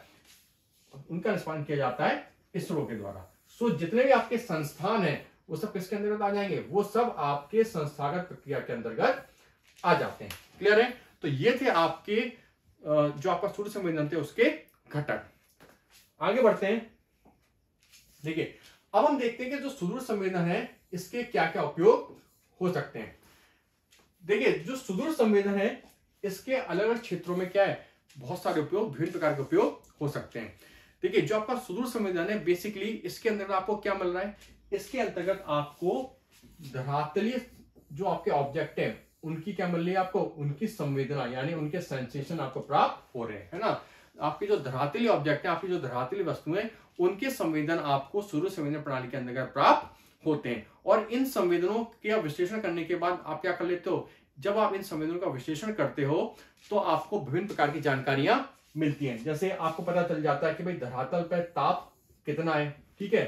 Speaker 1: उनका निष्पादन किया जाता है इसरो के द्वारा। सो जितने भी आपके संस्थान हैं वो सब किसके अंतर्गत आ जाएंगे, वो सब आपके संस्थागत प्रक्रिया के अंतर्गत आ जाते हैं। क्लियर है। तो ये थे आपके जो आपका सुदूर संवेदन थे उसके घटक। आगे बढ़ते हैं। देखिए, अब हम देखते हैं कि जो सुदूर संवेदन है इसके क्या क्या उपयोग हो सकते हैं। देखिए, जो सुदूर संवेदन है इसके अलग अलग क्षेत्रों में क्या है, बहुत सारे उपयोग, विभिन्न प्रकार के उपयोग हो सकते हैं। देखिए, जो आपका सुदूर संवेदन है बेसिकली इसके अंदर आपको क्या मिल रहा है, इसके अंतर्गत आपको धरातलीय जो आपके ऑब्जेक्ट है उनकी क्या मिल रही है, आपको उनकी संवेदना यानी उनके सेंसेशन आपको प्राप्त हो रहे हैं, है ना। आपके जो धरातलीय ऑब्जेक्ट है, आपकी जो धरातलीय वस्तुएं, उनके संवेदन आपको सुदूर संवेदन प्रणाली के अंतर्गत प्राप्त होते हैं। और इन संवेदनों का विश्लेषण करने के बाद आप क्या कर लेते हो, जब आप इन संवेदनों का विश्लेषण करते हो तो आपको विभिन्न प्रकार की जानकारियां मिलती हैं। जैसे आपको पता चल जाता है कि भाई धरातल पर ताप कितना है, ठीक है,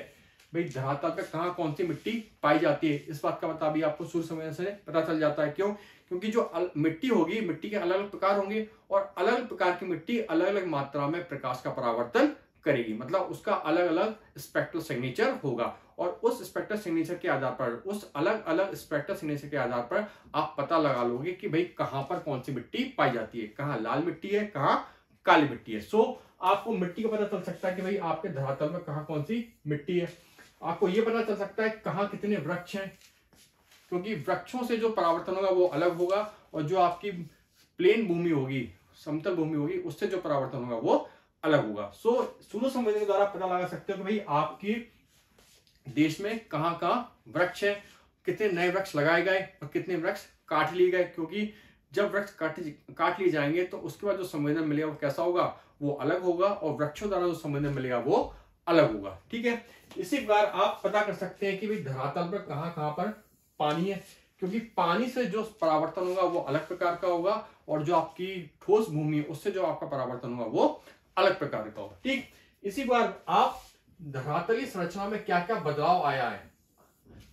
Speaker 1: भाई धरातल पे कहां कौन सी मिट्टी पाई जाती है, इस बात का पता भी आपको सूर्य संवेदन से पता चल जाता है। क्यों, क्योंकि जो मिट्टी होगी, मिट्टी के अलग अलग प्रकार होंगे और अलग अलग प्रकार की मिट्टी अलग अलग मात्रा में प्रकाश का परावर्तन करेगी, मतलब उसका अलग अलग स्पेक्ट्रल सिग्नेचर होगा। और उस स्पेक्ट्रल सिग्नेचर के आधार पर, उस अलग अलग स्पेक्ट्रल सिग्नेचर के आधार पर आप पता लगा लोगे कि भाई कहां पर कौन सी मिट्टी पाई जाती है, कहां लाल मिट्टी है, कहां काली मिट्टी है। सो आपको मिट्टी का पता चल सकता है कि भाई आपके धरातल में कहां कौन सी मिट्टी है। आपको यह पता चल सकता है कहां कितने वृक्ष हैं, क्योंकि वृक्षों से जो परावर्तन होगा वो अलग होगा और जो आपकी प्लेन भूमि होगी, समतल भूमि होगी, उससे जो परावर्तन होगा वो अलग होगा। सो सुदूर संवेदन के द्वारा पता लगा सकते हो कि भाई आपकी देश में कहां कहां वृक्ष है, कितने नए वृक्ष लगाए गए और कितने वृक्ष काट लिए गए, क्योंकि जब वृक्ष काट लिए जाएंगे तो उसके बाद जो संवेदन मिलेगा वो कैसा होगा, वो अलग होगा, और वृक्षों द्वारा जो संवेदन मिलेगा वो अलग होगा। ठीक है, इसी प्रकार आप पता कर सकते हैं कि भाई धरातल पर कहां कहां पर पानी है, क्योंकि पानी से जो परावर्तन होगा वो अलग प्रकार का होगा, और जो आपकी ठोस भूमि है उससे जो आपका परावर्तन होगा वो अलग प्रकार का होगा। ठीक, इसी बार आप धरातलीय संरचना में क्या क्या बदलाव आया है,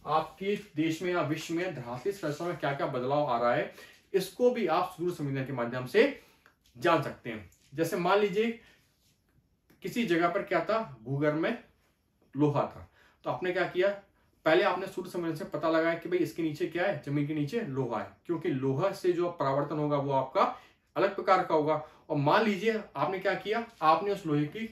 Speaker 1: आपके देश में या विश्व में धरातलीय संरचना में क्या क्या बदलाव आ रहा है, इसको भी आप सुदूर संवेदन के माध्यम से जान सकते हैं। जैसे मान लीजिए किसी जगह पर क्या था, भूगर्भ में लोहा था, तो आपने क्या किया, पहले आपने सूर्य संवेदन से पता लगाया कि भाई इसके नीचे क्या है, जमीन के नीचे लोहा है, क्योंकि लोहा से जो परावर्तन होगा वो आपका अलग प्रकार का होगा। और मान लीजिए आपने क्या किया, आपने उस लोहे की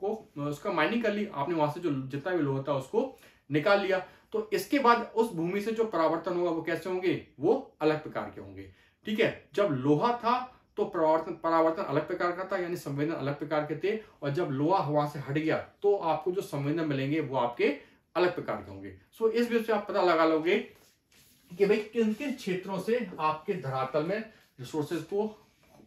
Speaker 1: को उसका माइनिंग कर ली, आपने वहां से जो जितना भी लोहा था उसको निकाल लिया, तो इसके बाद उस भूमि से जो परावर्तन होगा वो कैसे होंगे, वो अलग प्रकार के होंगे। ठीक है, जब लोहा था तो परावर्तन अलग प्रकार का था, यानी संवेदन अलग प्रकार के थे, और जब लोहा हवा से हट गया तो आपको जो संवेदन मिलेंगे वो आपके अलग प्रकार के होंगे। सो इस वजह से आप पता लगा लोगे कि भाई किन किन क्षेत्रों से आपके धरातल में रिसोर्सेज को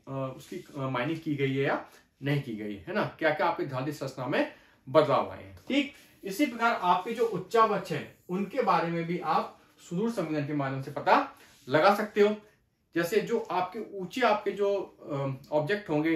Speaker 1: उसकी माइनिंग की गई है या नहीं की गई है ना, क्या क्या आपके धरातलीय संरचना में बदलाव आए हैं। ठीक, इसी प्रकार आपके जो उच्चावच हैं उनके बारे में भी आप सुदूर संवेदन के माध्यम से पता लगा सकते हो। जैसे जो आपके ऊंचे आपके जो ऑब्जेक्ट होंगे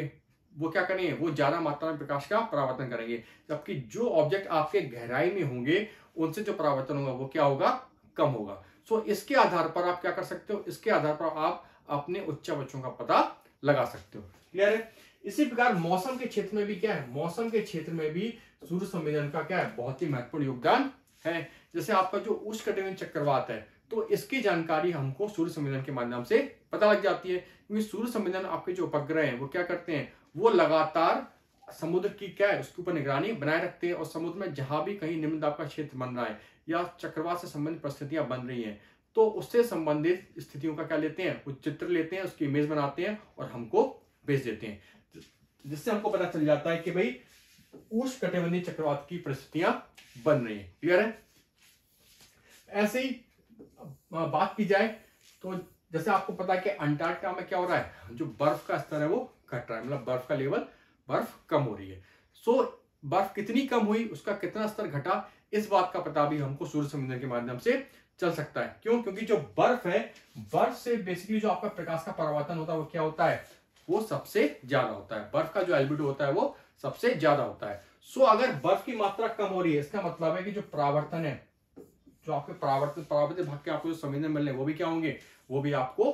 Speaker 1: वो क्या करेंगे, वो ज्यादा मात्रा में प्रकाश का परावर्तन करेंगे, जबकि जो ऑब्जेक्ट आपके गहराई में होंगे उनसे जो परावर्तन होगा वो क्या होगा, कम होगा। सो इसके आधार पर आप क्या कर सकते हो, इसके आधार पर आप अपने उच्चावचों का पता लगा सकते हो। क्लियर है। इसी प्रकार मौसम के क्षेत्र में भी क्या है, मौसम के क्षेत्र में भी सूर्य संवेदन का क्या है, बहुत ही महत्वपूर्ण योगदान है। जैसे आपका जो उष्णकटिबंधीय चक्रवात है तो इसकी जानकारी हमको सूर्य संवेदन के माध्यम से पता लग जाती है, क्योंकि सूर्य संवेदन आपके जो उपग्रह हैं वो क्या करते हैं, वो लगातार समुद्र की क्या है उसके ऊपर निगरानी बनाए रखते हैं, और समुद्र में जहां भी कहीं निम्न दाब का क्षेत्र बन रहा है या चक्रवात से संबंधित परिस्थितियां बन रही हैं तो उससे संबंधित स्थितियों का क्या लेते हैं, वो चित्र लेते हैं, उसकी इमेज बनाते हैं और हमको भेज देते हैं, जिससे हमको पता चल जाता है कि भाई उष्णकटिबंधीय चक्रवात की परिस्थितियां बन रही है। क्लियर है। ऐसे ही बात की जाए तो जैसे आपको पता है कि अंटार्कटिका में क्या हो रहा है, जो बर्फ का स्तर है वो घट रहा है, मतलब बर्फ का लेवल, बर्फ कम हो रही है। सो बर्फ कितनी कम हुई, उसका कितना स्तर घटा, इस बात का पता भी हमको सूर्य संवेदन के माध्यम से चल सकता है। क्यों, क्योंकि जो बर्फ है, बर्फ से बेसिकली जो आपका प्रकाश का परावर्तन होता है वो क्या होता है, वो सबसे ज्यादा होता है, बर्फ का जो एल्बिडो होता है वो सबसे ज्यादा होता है। सो अगर बर्फ की मात्रा कम हो रही है, इसका मतलब है कि जो परावर्तन है, जो आपके परावर्तित भाग के आपको जो संवेदन मिलने वो भी क्या होंगे, वो भी आपको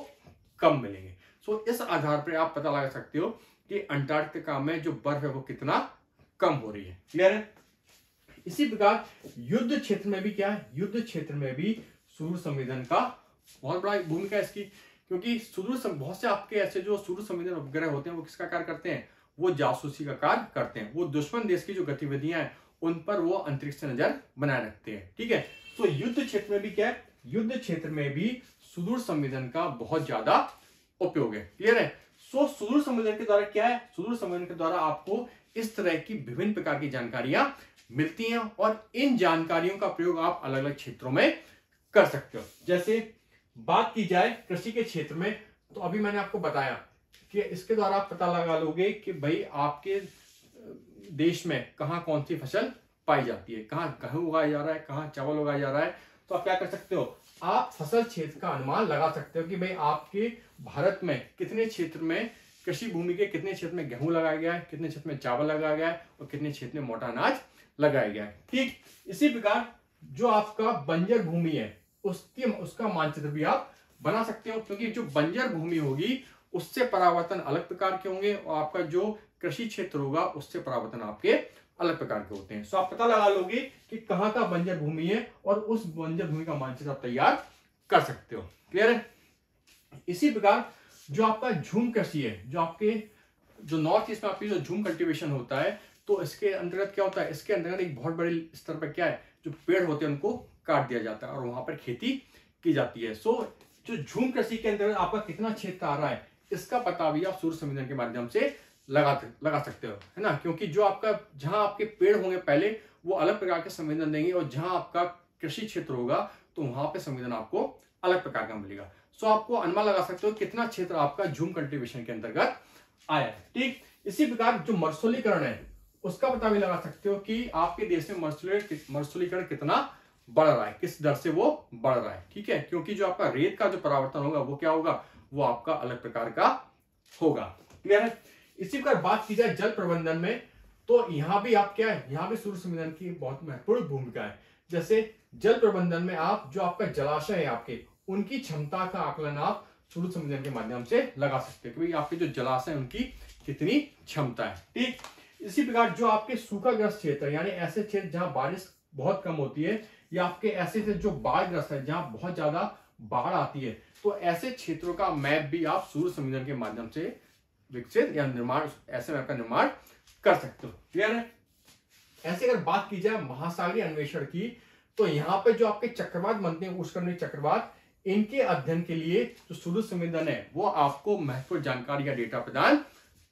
Speaker 1: कम मिलेंगे। सो इस आधार पर आप पता लगा सकते हो कि अंटार्कटिका में जो बर्फ है वो कितना कम हो रही है। क्लियर है। इसी प्रकार युद्ध क्षेत्र में भी क्या है, युद्ध क्षेत्र में भी सूर्य संवेदन का बहुत बड़ा भूमिका है इसकी, क्योंकि बहुत से आपके ऐसे जो सूर्य संवेदन उपग्रह होते हैं वो किसका कार्य करते हैं, वो जासूसी का कार्य करते हैं, वो दुश्मन देश की जो गतिविधियां हैं उन पर वो अंतरिक्ष से नजर बनाए रखते हैं। ठीक है। तो युद्ध क्षेत्र में भी क्या है, युद्ध क्षेत्र में भी सुदूर संवेदन का बहुत ज्यादा उपयोग है। क्लियर है। सो सुदूर संवेदन के द्वारा क्या है, सुदूर संवेदन के द्वारा आपको इस तरह की विभिन्न प्रकार की जानकारियां मिलती हैं, और इन जानकारियों का प्रयोग आप अलग अलग क्षेत्रों में कर सकते हो। जैसे बात की जाए कृषि के क्षेत्र में, तो अभी मैंने आपको बताया कि इसके द्वारा आप पता लगा लोगे कि भाई आपके देश में कहाँ कौन सी फसल पाई जाती है, कहाँ गेहूं उगाया जा रहा है, कहाँ चावल उगाया जा रहा है। तो आप क्या कर सकते हो, आप फसल क्षेत्र का अनुमान लगा सकते हो कि भाई आपके भारत में कितने क्षेत्र में कृषि भूमि के कितने क्षेत्र में गेहूं लगाया गया है, कितने क्षेत्र में चावल लगाया गया है और कितने क्षेत्र में मोटा अनाज लगाया गया है। ठीक इसी प्रकार जो आपका बंजर भूमि है उसका मानचित्र भी आप बना सकते हो, क्योंकि जो बंजर भूमि होगी उससे परावर्तन अलग प्रकार के होंगे, और आपका जो कृषि क्षेत्र होगा उससे परावर्तन आपके अलग प्रकार के होते हैं। सो आप पता लगा लोगे कि कहाँ का बंजर भूमि है और उस बंजर भूमि का मानचित्र आप तैयार कर सकते हो। क्लियर है। इसी प्रकार जो आपका झूम कृषि है, जो आपके जो नॉर्थ ईस्ट में आपकी जो झूम कल्टीवेशन होता है, तो इसके अंतर्गत क्या होता है, इसके अंतर्गत एक बहुत बड़े स्तर पर क्या है, जो पेड़ होते हैं उनको काट दिया जाता है और वहां पर खेती की जाती है। सो जो झूम कृषि के अंतर्गत आपका कितना क्षेत्र आ रहा है, इसका पता भी आप सूर्य संवेदन के माध्यम से लगा सकते हो, है ना, क्योंकि जो आपका जहां आपके पेड़ होंगे पहले वो अलग प्रकार के संवेदन देंगे, और जहां आपका कृषि क्षेत्र होगा तो वहां पे संवेदन आपको अलग प्रकार का मिलेगा। सो आपको अनुमान लगा सकते हो कितना क्षेत्र आपका झूम कल्टीवेशन के अंतर्गत आया है। ठीक, इसी प्रकार जो मर्सोलीकरण है उसका पता भी लगा सकते हो कि आपके देश में मर्सोलीकरण कितना बढ़ रहा है, किस दर से वो बढ़ रहा है। ठीक है, क्योंकि जो आपका रेत का जो परावर्तन होगा वो क्या होगा, वो आपका अलग प्रकार का होगा। क्लियर है। इसी प्रकार बात की जाए जल प्रबंधन में, तो यहां भी आप क्या है, यहां भी सूर्य संवेदन की बहुत महत्वपूर्ण भूमिका है। जैसे जल प्रबंधन में आप जो आपका जलाशय है आपके, उनकी क्षमता का आकलन आप सूर्य संवेदन के माध्यम से लगा सकते हैं कि आपके जो जलाशय उनकी कितनी क्षमता है। ठीक, इसी प्रकार जो आपके सूखाग्रस्त क्षेत्र यानी ऐसे क्षेत्र जहां बारिश बहुत कम होती है, या आपके ऐसे क्षेत्र जो बाढ़ग्रस्त है जहां बहुत ज्यादा बाढ़ आती है, तो ऐसे क्षेत्रों का मैप भी आप सूर्य संवेदन के माध्यम से विकसित या निर्माण, ऐसे मैप का निर्माण कर सकते हो। क्लियर है। ऐसे अगर बात की जाए महासागरीय अन्वेषण की, तो यहाँ पे जो आपके चक्रवात बनते हैं, उष्णकटिबंधीय चक्रवात, इनके अध्ययन के लिए जो सूर्य संवेदन है वो आपको महत्वपूर्ण जानकारी या डेटा प्रदान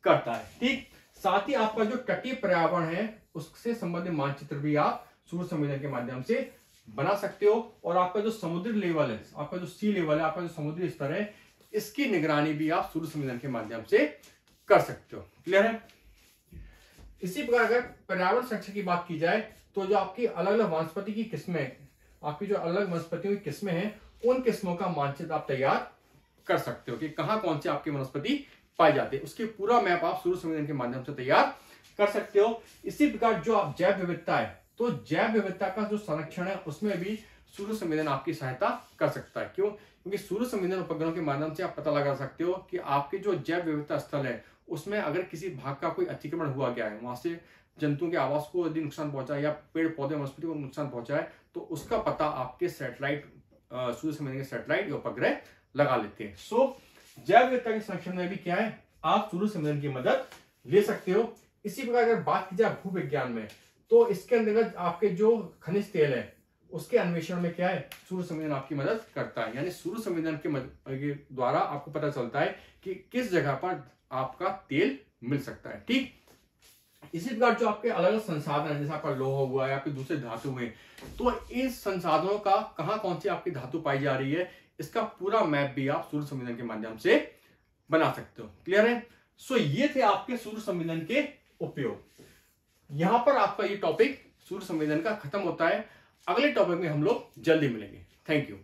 Speaker 1: करता है। ठीक, साथ ही आपका जो तटीय पर्यावरण है उससे संबंधित मानचित्र भी आप सूर्य संवेदन के माध्यम से बना सकते हो। और आपका जो समुद्री लेवल है, आपका जो सी लेवल है, आपका जो समुद्री स्तर है, इसकी निगरानी भी आप सूर्य संवेदन के माध्यम से कर सकते हो। क्लियर है। इसी प्रकार अगर पर्यावरण संरक्षण की बात की जाए, तो जो आपकी अलग अलग वनस्पति की किस्में, आपकी जो अलग वनस्पतियों की किस्में हैं, उन किस्मों का मानचित्र आप तैयार कर सकते हो कि कहां कौन सी आपकी वनस्पति पाई जाती है। उसके पूरा मैप आप सूर्य संवेदन के माध्यम से तैयार कर सकते हो। इसी प्रकार जो आप जैव विविधता है, तो जैव विविधता का जो संरक्षण है उसमें भी सूर्य संवेदन आपकी सहायता कर सकता है। क्यों? क्योंकि सूर्य संवेदन उपग्रहों के माध्यम से आप पता लगा सकते हो कि आपके जो जैव विविधता स्थल है उसमें अगर किसी भाग का कोई अतिक्रमण हुआ गया है, वहां से जंतुओं के आवास को यदि नुकसान पहुंचा है या पेड़ पौधे वनस्पति को नुकसान पहुंचा है, तो उसका पता आपके सैटेलाइट, सूर्य संवेदन के सैटेलाइट या उपग्रह लगा लेते हैं। सो जैव विविधता के संरक्षण में भी क्या है, आप सूर्य संवेदन की मदद ले सकते हो। इसी प्रकार अगर बात की जाए भूविज्ञान में, तो इसके अंतर्गत आपके जो खनिज तेल है उसके अन्वेषण में क्या है, सूर्य संवेदन आपकी मदद करता है। यानी सूर्य संवेदन के द्वारा आपको पता चलता है कि किस जगह पर आपका तेल मिल सकता है। ठीक, इसी प्रकार जो आपके अलग अलग संसाधन है, जैसे आपका लोहा हुआ या फिर दूसरे धातु हुए, तो इस संसाधनों का कहां कौन सी आपकी धातु पाई जा रही है, इसका पूरा मैप भी आप सूर्य संवेदन के माध्यम से बना सकते हो। क्लियर है। सो ये थे आपके सूर्य संवेदन के उपयोग। यहां पर आपका ये टॉपिक सूर्य संवेदन का खत्म होता है। अगले टॉपिक में हम लोग जल्दी मिलेंगे। Thank you.